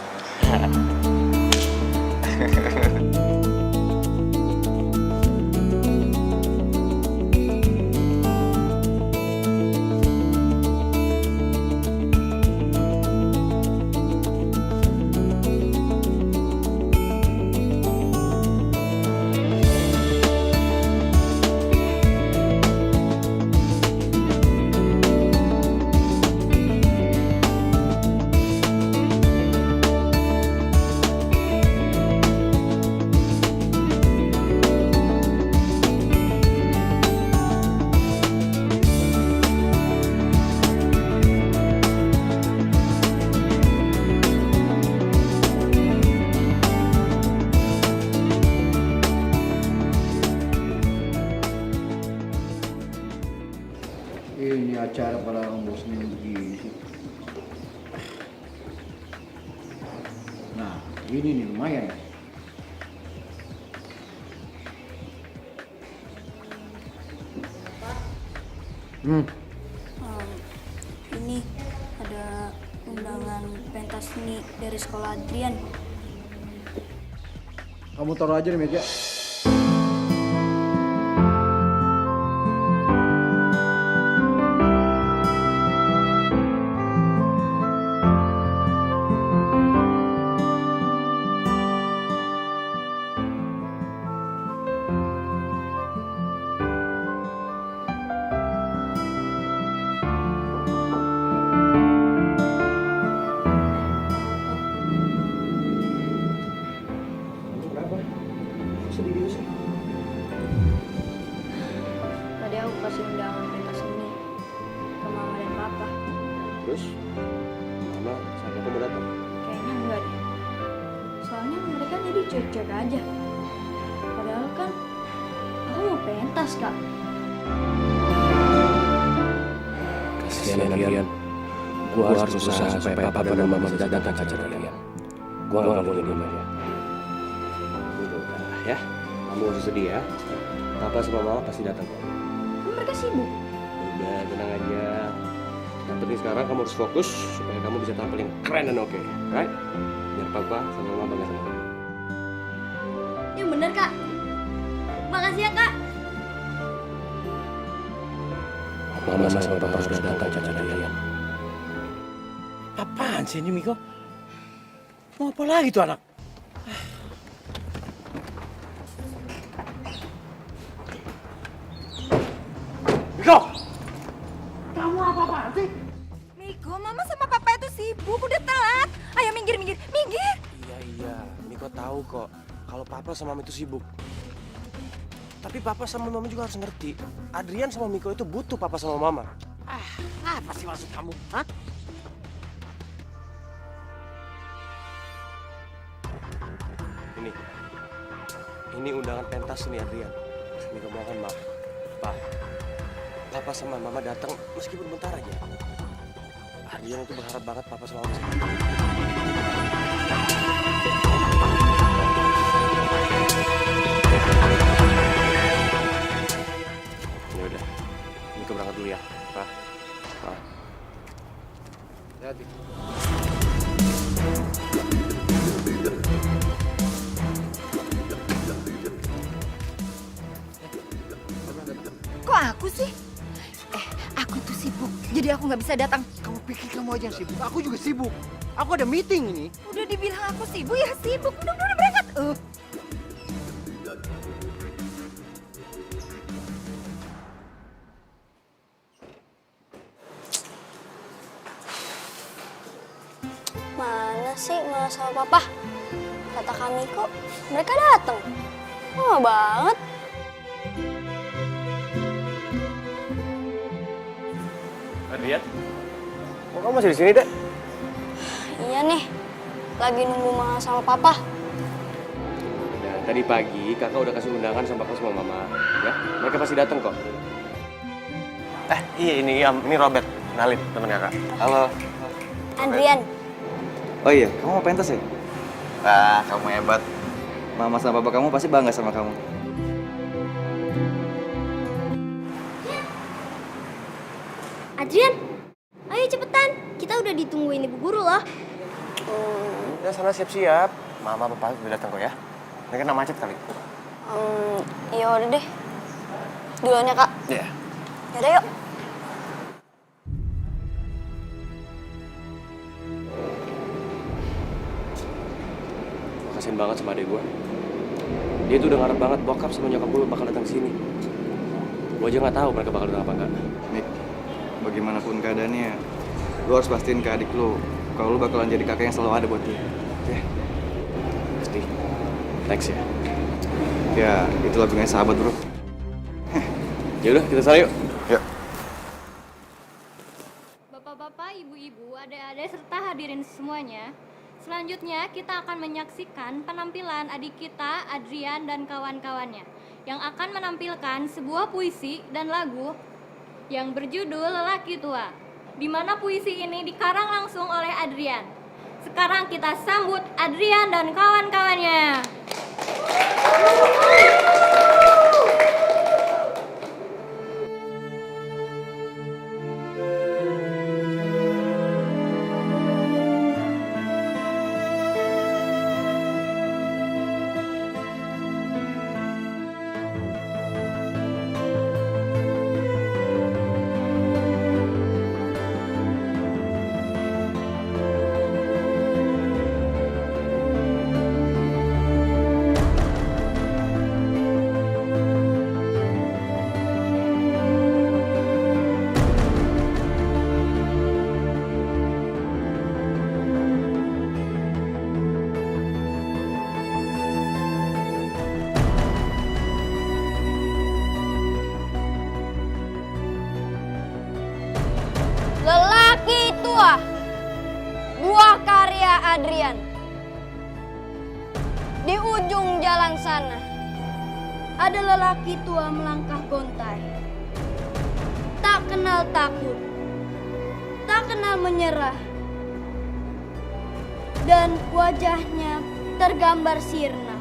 Ini acara pada ngebosenin begini sih. Nah, ini nih lumayan. Ini ada undangan pentas seni dari sekolah Adrian. Kamu taruh aja di meja. Terus mama sama papa mau datang? Kayaknya enggak deh. Soalnya mereka jadi cuek-cuek aja. Padahal kan aku mau pentas, Kak. Kasihan Adrian. Gua harus berusaha supaya papa dan mama bisa datang ke acara Adrian. Gua nggak boleh diem aja. Udah ya, kamu gak usah sedih ya. Papa sama mama pasti datang kok. Mereka sibuk. Udah, tenang aja. Yang penting sekarang kamu harus fokus supaya kamu bisa tampil yang keren dan oke, right? Biar papa sama mama bangga sama kamu. Yang bener, Kak. Makasih ya, Kak. Mama sama papa harus datang ke acara Adrian. Apaan sih ini, Miko? Mau apa lagi tuh anak? Miko! Kamu apa-apaan sih? Miko, mama sama papa itu sibuk, udah telat. Ayo minggir, minggir, minggir. Iya, Miko tahu kok kalau papa sama mama itu sibuk. Tapi papa sama mama juga harus ngerti, Adrian sama Miko itu butuh papa sama mama. Apa sih maksud kamu? Hah? Ini undangan pentas nih Adrian. Miko mohon maaf, Pak. Papa sama mama datang meskipun bentar aja. Adrian itu berharap banget papa sama mama. Ya udah, Miko berangkat dulu ya, Pak. Pak. Hati-hati. Kok aku sih? Aku tuh sibuk, jadi aku nggak bisa datang. Kamu pikir kamu aja yang sibuk? Aku juga sibuk. Aku ada meeting ini. Udah dibilang aku sibuk, ya sibuk. Udah berangkat. Mana sih Mama sama Papa? Kata kami kok mereka datang. Lama banget. Adrian, kok kamu masih di sini, Dek? Iya nih, lagi nunggu Mama sama Papa. Nah, tadi pagi kakak udah kasih undangan sama papa sama mama, ya. Mereka pasti datang kok. Iya ini Robert, kenalin teman kakak. Halo. Adrian. Oh iya, kamu mau pentas ya? Wah, kamu hebat. Mama sama papa kamu pasti bangga sama kamu. Adrian, ayo cepetan. Kita udah ditungguin ibu guru loh. Ya sana siap-siap. Mama papa udah datang kok ya. Mereka kena macet kali. Iya udah deh. Duluan ya, Kak. Iya. Yaudah yuk. Kasian banget sama adek gue. Dia tuh udah ngarep banget bokap sama nyokap gue bakal datang sini. Gue aja nggak tahu mereka bakal datang apa enggak. Nick, bagaimanapun keadaannya, lu harus pastiin ke adik lu kalau lu bakalan jadi kakak yang selalu ada buat dia. Oke? Pasti. Thanks ya. Ya, itu lagunya sahabat, bro. Ya udah, kita sana yuk. Ya. Bapak-bapak, ibu-ibu, adik-adik serta hadirin semuanya. Selanjutnya kita akan menyaksikan penampilan adik kita Adrian dan kawan-kawannya yang akan menampilkan sebuah puisi dan lagu yang berjudul Lelaki Tua, di mana puisi ini dikarang langsung oleh Adrian. Sekarang kita sambut Adrian dan kawan-kawannya. Satria Adrian. Di ujung jalan sana ada lelaki tua melangkah gontai. Tak kenal takut, tak kenal menyerah. Dan wajahnya tergambar sirna.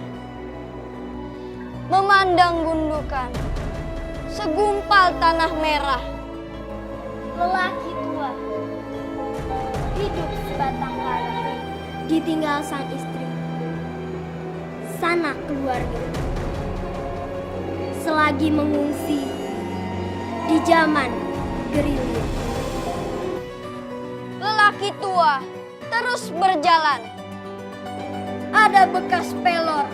Memandang gundukan segumpal tanah merah. Lelaki tua hidup sebatang kara, ditinggal sang istri, sanak keluarga, selagi mengungsi di zaman gerilya. Lelaki tua terus berjalan. Ada bekas pelor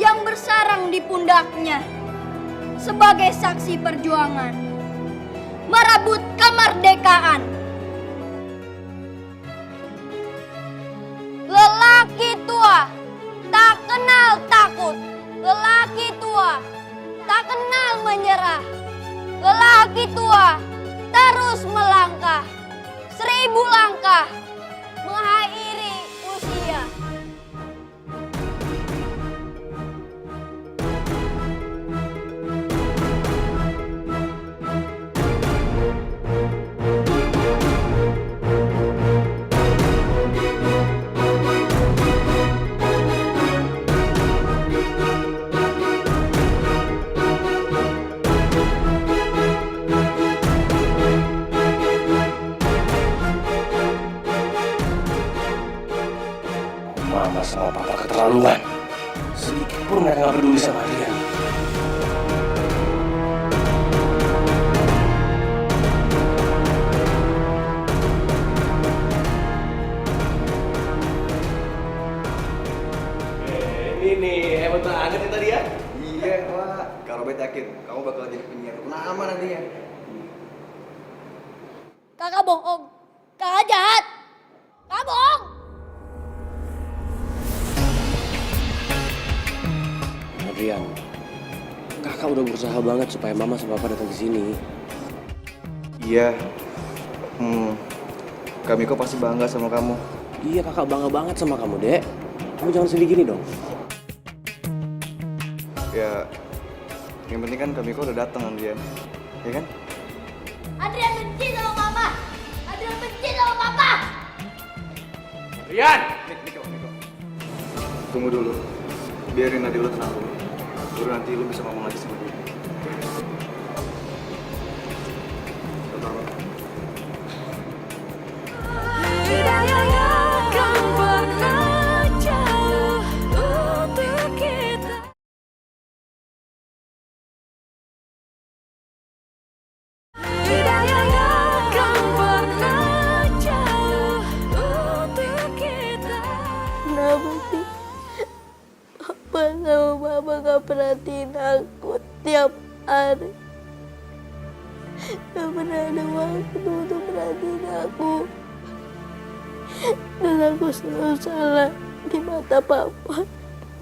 yang bersarang di pundaknya sebagai saksi perjuangan merebut kemerdekaan. Lelaki tua tak kenal takut. Lelaki tua tak kenal menyerah. Lelaki tua terus melangkah. 1000 langkah mengakhiri usia. Mama sama papa keterlaluan. Sedikit pun mereka gak peduli sama Adrian. Ini nih, hebat banget ya tadi ya. Iya, Pak. Kak Robert yakin kamu bakal jadi penyiar ternama nantinya. Kakak bohong. Kakak jahat. Kakak bohong. Adrian, kakak udah berusaha banget supaya mama sama papa datang ke sini. Iya. Kami kok pasti bangga sama kamu. Iya, kakak bangga banget sama kamu, Dek. Kamu jangan sedih gini dong. Ya, yang penting kan kami kok udah datang, Adrian. Ya kan? Adrian benci sama mama. Adrian benci sama papa. Adrian! Niko. Tunggu dulu. Biarin adik lu tenang dulu. Baru nanti lu bisa ngomong lagi sama dia. Kenapa sih Papa sama Mama gak perhatiin aku tiap hari? Gak pernah ada waktu untuk perhatiin aku. Dan aku selalu salah di mata Papa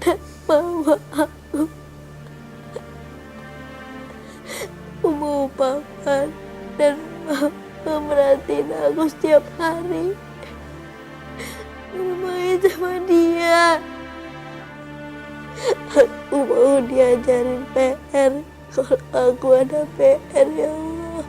dan Mama aku. Aku mau Papa dan Mama merhatiin aku setiap hari. Bermain sama dia. Aku mau diajarin PR kalau aku ada PR, ya Allah.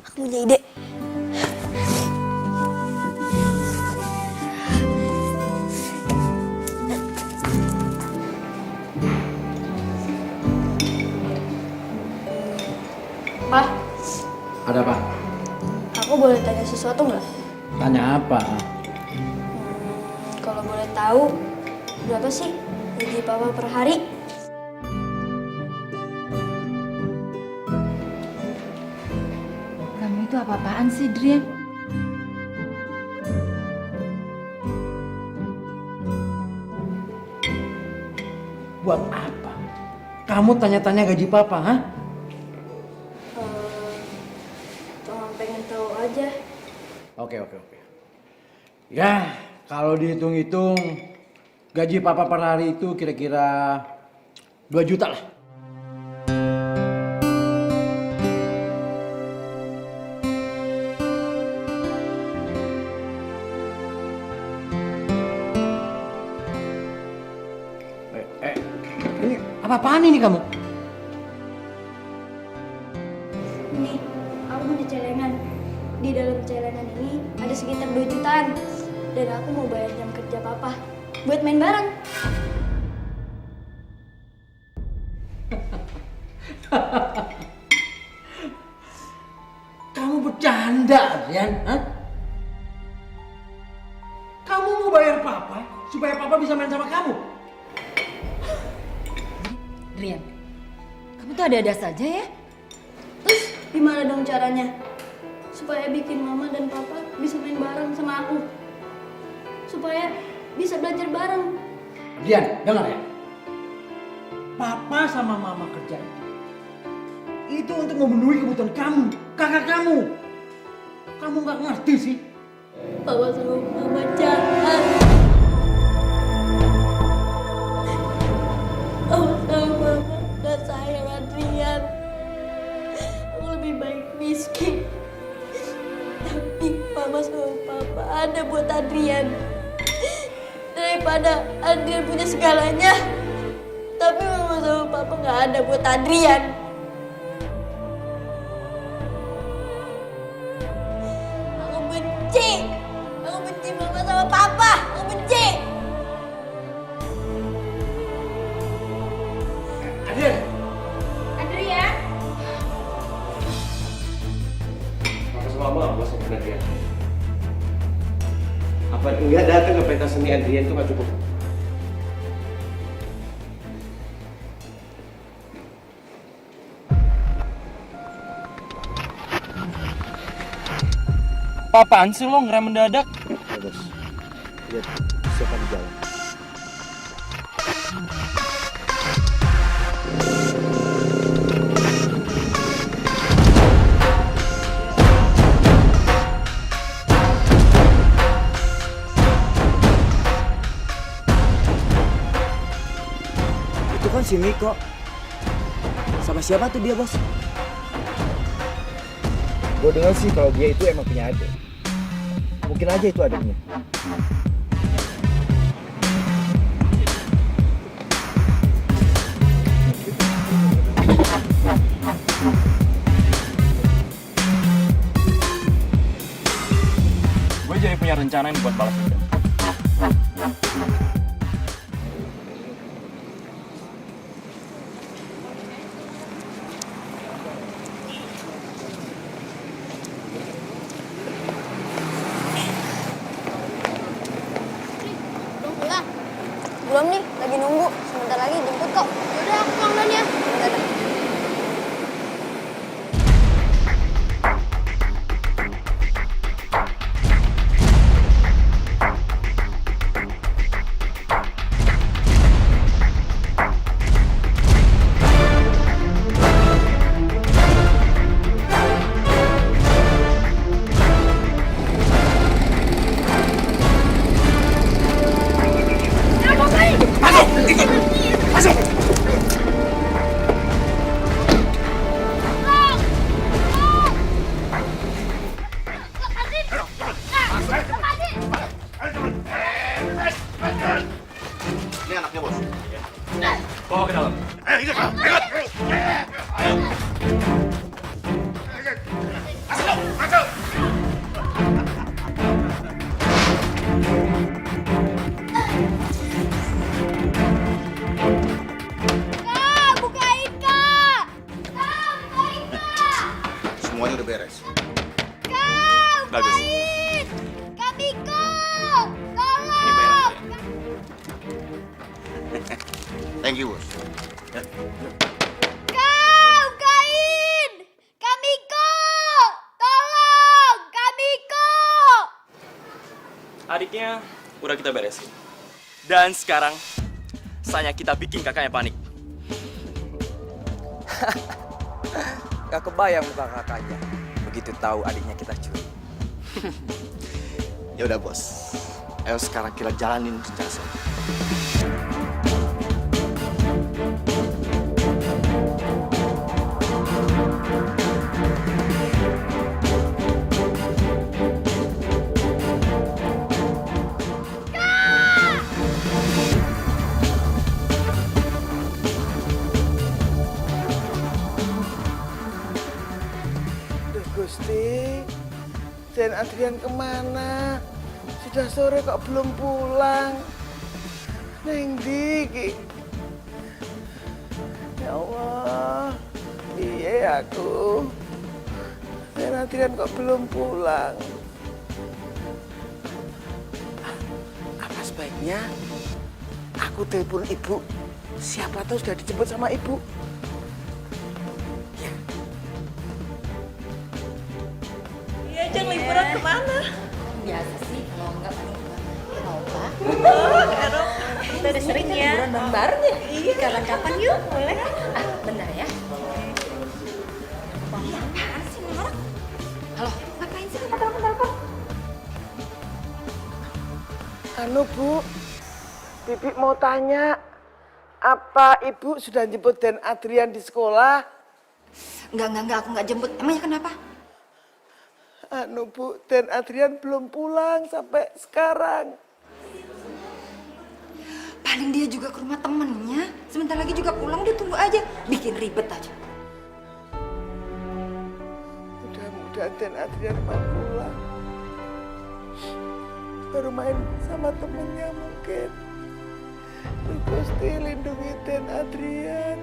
Aku punya ide. Pak, Ada apa? Aku boleh tanya sesuatu nggak? Tanya apa? Kalau boleh tahu, berapa sih gaji Papa per hari? kamu itu apa-apaan sih, Drian? Buat apa? Kamu tanya-tanya gaji papa, ha? Cuma pengen Oke. Ya, kalau dihitung-hitung gaji papa per hari itu kira-kira 2 juta lah. Ini apa-apaan ini kamu? Ini, aku punya celengan. Di dalam celengan ini ada sekitar 2 jutaan. Dan aku mau bayar jam kerja papa buat main bareng. Kamu bercanda, Adrian? Hah? Kamu mau bayar papa supaya papa bisa main sama kamu? Adrian, kamu tuh ada-ada saja ya? Terus gimana dong caranya? Supaya bikin mama dan papa bisa main bareng sama aku. Supaya bisa belajar bareng. Adrian, dengar ya. Papa sama mama kerja itu untuk memenuhi kebutuhan kamu, kakak kamu. Kamu nggak ngerti sih? Papa sama mama jahat. Papa sama mama gak sayang Adrian. Aku lebih baik miskin. Tapi mama sama papa ada buat Adrian. Daripada Adrian punya segalanya, tapi mama sama papa gak ada buat Adrian. Aku benci mama sama papa. Aku benci. Adrian, Adrian? Maka sama mama bos yang benar dia. Apa enggak datang ke pentas seni Adrian itu nggak cukup? Apaan sih lo ngerem mendadak? Ya bos, lihat siapa di jalan. Itu kan si Miko. Sama siapa tuh dia, bos? Gue dengar sih kalau dia itu emang punya adik. Mungkin aja itu adiknya. Gue jadi punya rencana nih buat balas dendam. Belum nih, lagi nunggu. Sebentar lagi jemput kok. Yaudah, aku pulang duluan ya. Dadah. Ini anaknya bos. Bawa ke dalam. Ayo ikut. Ayo. Masuk. Kak, bukain kak. Kak, bukain kak. Semuanya udah beres. Kak, Bagus. bukain. Kak Miko, tolong. Thank you bos. Kak, bukain. Kak Miko, tolong. Kak Miko. Adiknya udah kita beresin. Dan sekarang saatnya kita bikin kakaknya panik. Gak kebayang muka kakaknya begitu tahu adiknya kita curi. Ya udah bos, ayo sekarang kita jalanin rencana saya. Duh Gusti, Den Adrian kemana? Sudah sore kok belum pulang? Neng ndi iki? Ya Allah, piye aku? Den Adrian kok belum pulang? Apa sebaiknya aku telepon ibu? Siapa tahu sudah dijemput sama ibu. Iya, Jeng, liburan kemana? Biasa sih, kalau enggak paling ke Eropa. Oh, ke Eropa. Kita udah sering ya. Liburan bareng-bareng ya? Iya, kapan-kapan yuk, boleh. Bentar ya. Iya, apaan sih ini orang? Halo, ngapain sih kamu telepon-telepon? Anu Bu, Bibi mau tanya, apa Ibu sudah jemput Den Adrian di sekolah? Enggak, aku enggak jemput. Emangnya kenapa? Anu Bu, Den Adrian belum pulang sampai sekarang. Paling dia juga ke rumah temennya. Sebentar lagi juga pulang, dia tunggu aja. Bikin ribet aja. Mudah-mudahan Den Adrian mau pulang. Baru main sama temennya mungkin. Gusti lindungi Den Adrian.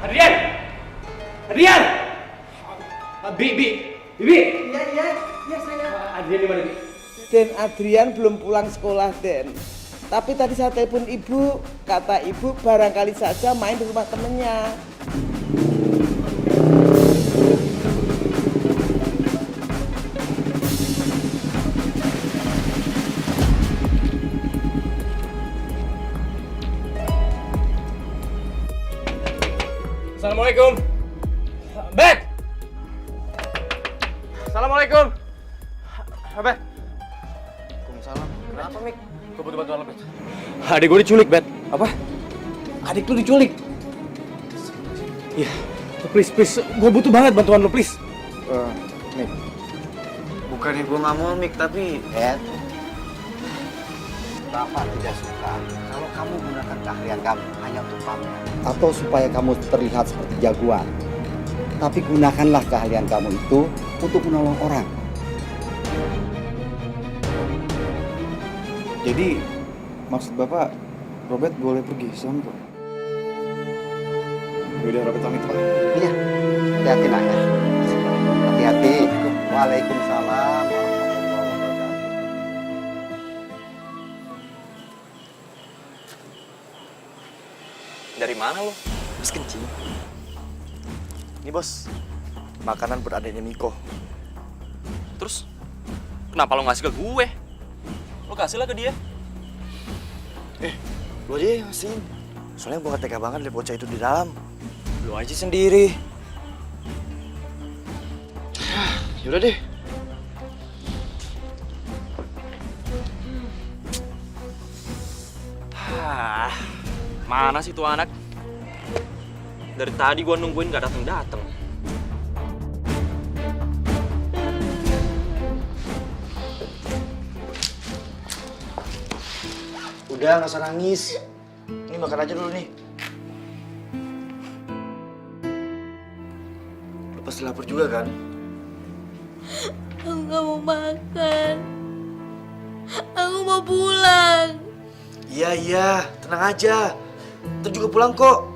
Adrian! Adrian! Bibi! Iya saya. Adrian di mana, Bi? Den Adrian belum pulang sekolah, Den. Tapi tadi saya telepon ibu, kata ibu barangkali saja main di rumah temennya. Assalamualaikum. Bet. Assalamualaikum. Bet. Waalaikumsalam. Kenapa, Mik? Gue butuh bantuan lo, Bet. Adik gue diculik, Bet. Apa? Adik lu diculik. Iya. Please. Gue butuh banget bantuan lo, please. Mik. Bukannya gue nggak mau, Mik, tapi... Bapak tidak suka kalau kamu gunakan keahlian kamu hanya untuk pamer. Atau supaya kamu terlihat seperti jagoan. Tapi gunakanlah keahlian kamu itu untuk menolong orang. Jadi, maksud Bapak, Robert boleh pergi sama kok? Yaudah, Robert pamit, Pak. Iya, hati-hati nak ya. Hati-hati. Waalaikumsalam. Dari mana lo? Mas kencing. Ini bos, makanan buat adiknya Miko. Terus, kenapa lo ngasih ke gue? Lo kasih lah ke dia. Lo aja yang ngasihin. Soalnya gue gak tega banget liat bocah itu di dalam. Lo aja sendiri. Yaudah deh. Mana sih tuh anak? Dari tadi gua nungguin gak dateng-dateng. Udah, gak usah nangis. Ini makan aja dulu nih. Lo pasti lapar juga kan? Aku gak mau makan. Aku mau pulang. Iya Iya, tenang aja. Ntar juga pulang kok.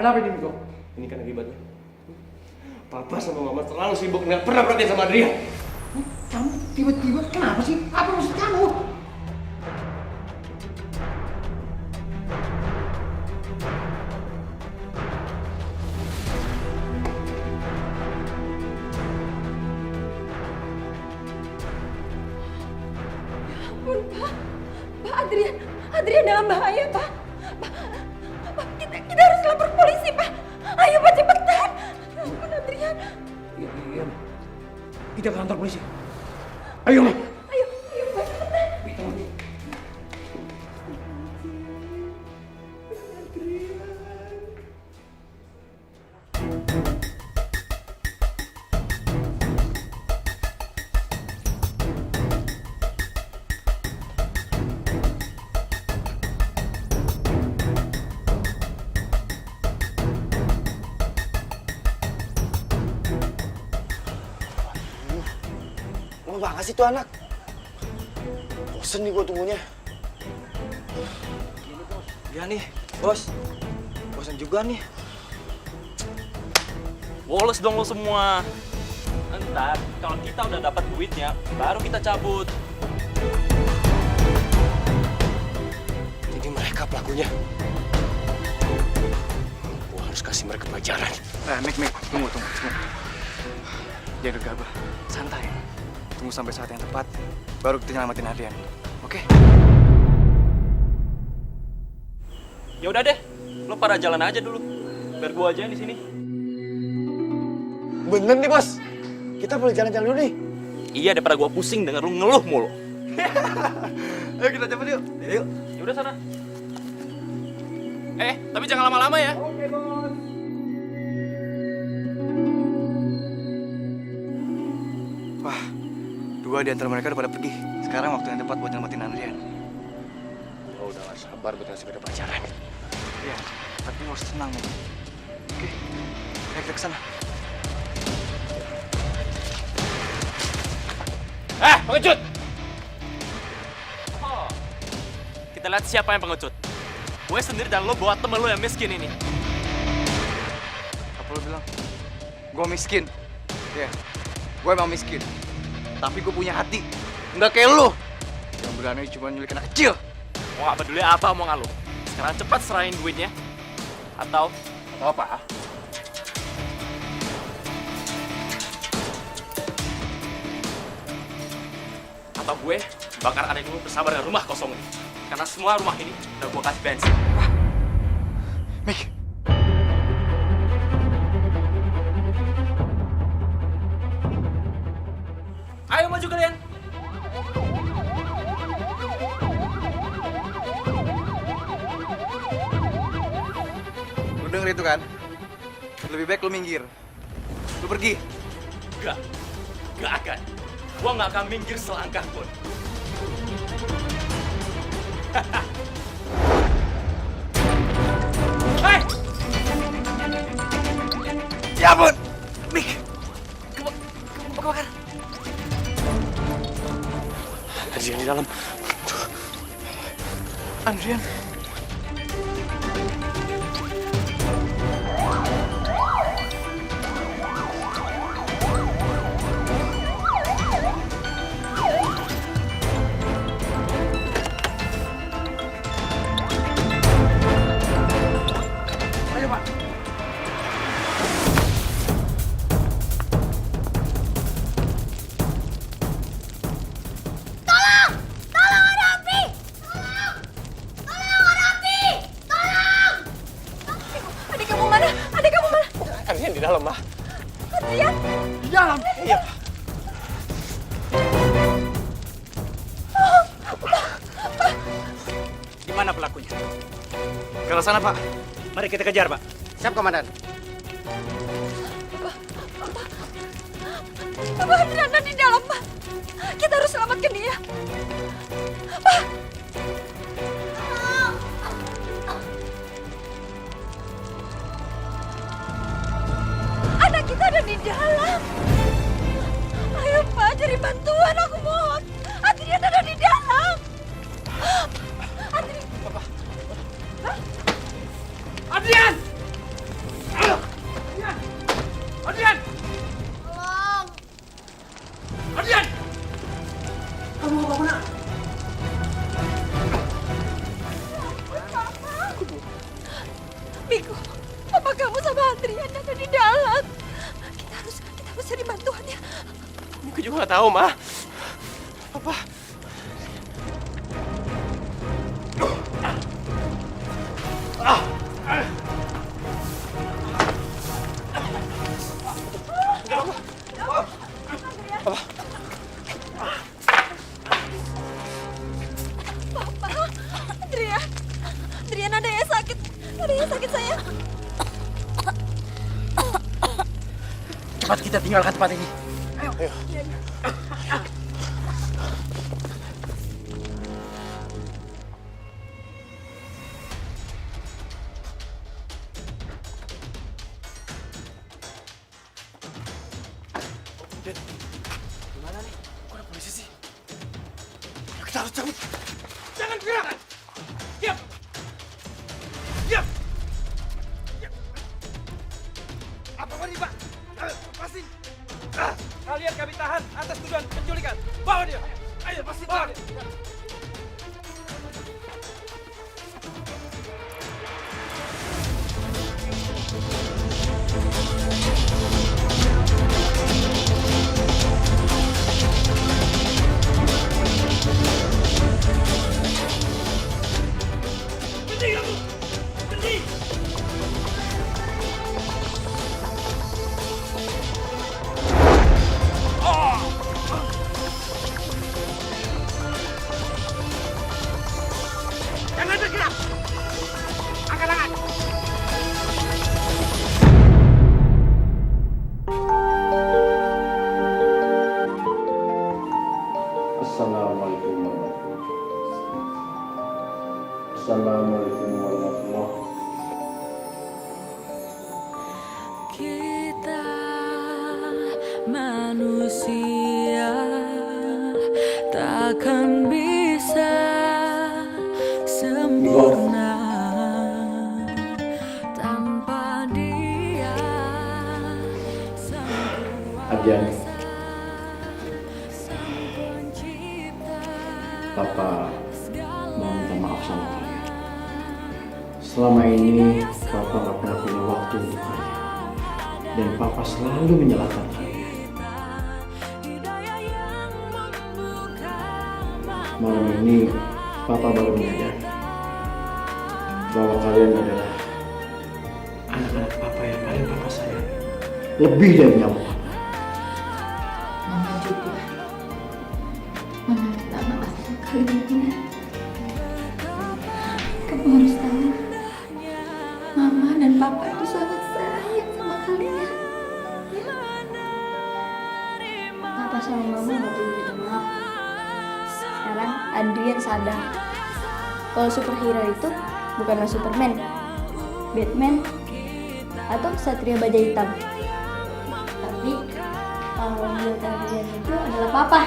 Ada apa ini, Miko? Ini kan akibatnya. Papa sama Mama terlalu sibuk, nggak pernah perhatian sama Adrian. Kamu tiba-tiba kenapa sih? Apa maksud kamu? Ampun, Pak. Pak, Adrian dalam bahaya, Pak. Pak, kita harus lapor polisi, Pak. Ayo, Pak, cepetan. Ya ampun, Adrian. Iya. Kita ke kantor polisi. Ayo, Ma. Ayo, Pak, cepetan. Lama banget sih tuh anak. Bosen nih gua tunggunya. Iya nih, bos. Bosan juga nih. Bolos dong lo semua. Ntar kalau kita udah dapat duitnya, baru kita cabut. Jadi mereka pelakunya. Gua harus kasih mereka pelajaran. Mik, tunggu. Jangan gegabah, santai. Tunggu sampai saat yang tepat, baru kita nyelamatin Adrian. Oke? Ya udah deh, lo pada jalan aja dulu. Biar gua aja yang di sini. Bener nih, Bos. Kita boleh jalan-jalan dulu nih. Iya, daripada gua pusing denger lu ngeluh mulu. Ayo kita cepet yuk. Yuk. Ya udah sana. Tapi jangan lama-lama ya. Oke, Bos. Wah, dua di antara mereka udah pada pergi. Sekarang waktu yang tepat buat nyelamatin Adrian. Lo udah gak sabar buat ngasih mereka pelajaran. Iya, tapi lo harus tenang nih. Oke, ayo kita kesana. Pengecut! Oh, kita lihat siapa yang pengecut. Gue sendiri dan lo bawa temen lo yang miskin ini. Apa lo bilang? Gue miskin. Ya, gue emang miskin. Tapi gue punya hati. Nggak kayak lo. Yang berani cuma nyulik anak kecil. Mau gak peduli apa omongan lo. Sekarang cepat serahin duitnya. Atau apa? Atau gue bakar adik lu bersama dengan rumah kosong ini. Karena semua rumah ini udah gue kasih bensin. Mik. Ayo maju kalian. Lu denger itu kan? Lebih baik lu minggir. Lu pergi. Gak akan. Gua gak akan minggir selangkah pun. Hei! Ya ampun! Mik! Kebakar! Adrian di dalam. Adrian. Sebelah sana, Pak. Mari kita kejar, Pak. Siap, Komandan. Pak Adrian ada di dalam, Pak. Kita harus selamatkan dia. Pak. Anak kita ada di dalam. Ayo, Pak, cari bantuan, aku mohon. Adrian ada di dalam. Adrian. Papa. Adrian! Adrian! Tolong. Adrian! Kamu mau kemana? Miko, papa kamu sama Adrian ada di dalam. Kita harus cari bantuannya. Miko juga nggak tahu, Ma. Papa. Papa, Adrian ada yang sakit. Ada yang sakit, sayang. Cepat kita tinggalkan tempat ini. Ayo. Gimana nih? Kok ada polisi sih? Ayo, kita harus cabut. Jangan gerak. Diam. Diam. Diam. Apa ini, Pak? Lepasin. Kalian kami tahan atas tuduhan penculikan. Bawa dia. Ayo, pasti bawa dia. Berhenti kamu! Berhenti! Jangan bergerak! Angkat tangan! Assalamualaikum warahmatullahi wabarakatuh. Assalamualaikum warahmatullahi Kita manusia takkan bisa sempurna tanpa Dia Sang Adrian, Sang Pencipta. Papa mau minta maaf sama kalian. Selama ini Papa gak pernah punya waktu untuk kalian. Dan Papa selalu menyalahkan kalian. Malam ini Papa baru menyadari bahwa kalian adalah anak-anak Papa yang paling Papa sayang. Lebih dari nyawa Papa. Mama juga. Mama minta maaf kalian. Kamu harus tahu, Mama dan Papa itu sangat sayang sama kalian. Ya? Papa sama Mama nggak perlu minta maaf. Sekarang Adrian sadar kalau superhero itu bukanlah Superman, Batman, atau Satria Baja Hitam. Tapi kalau menurut Adrian itu adalah Papa.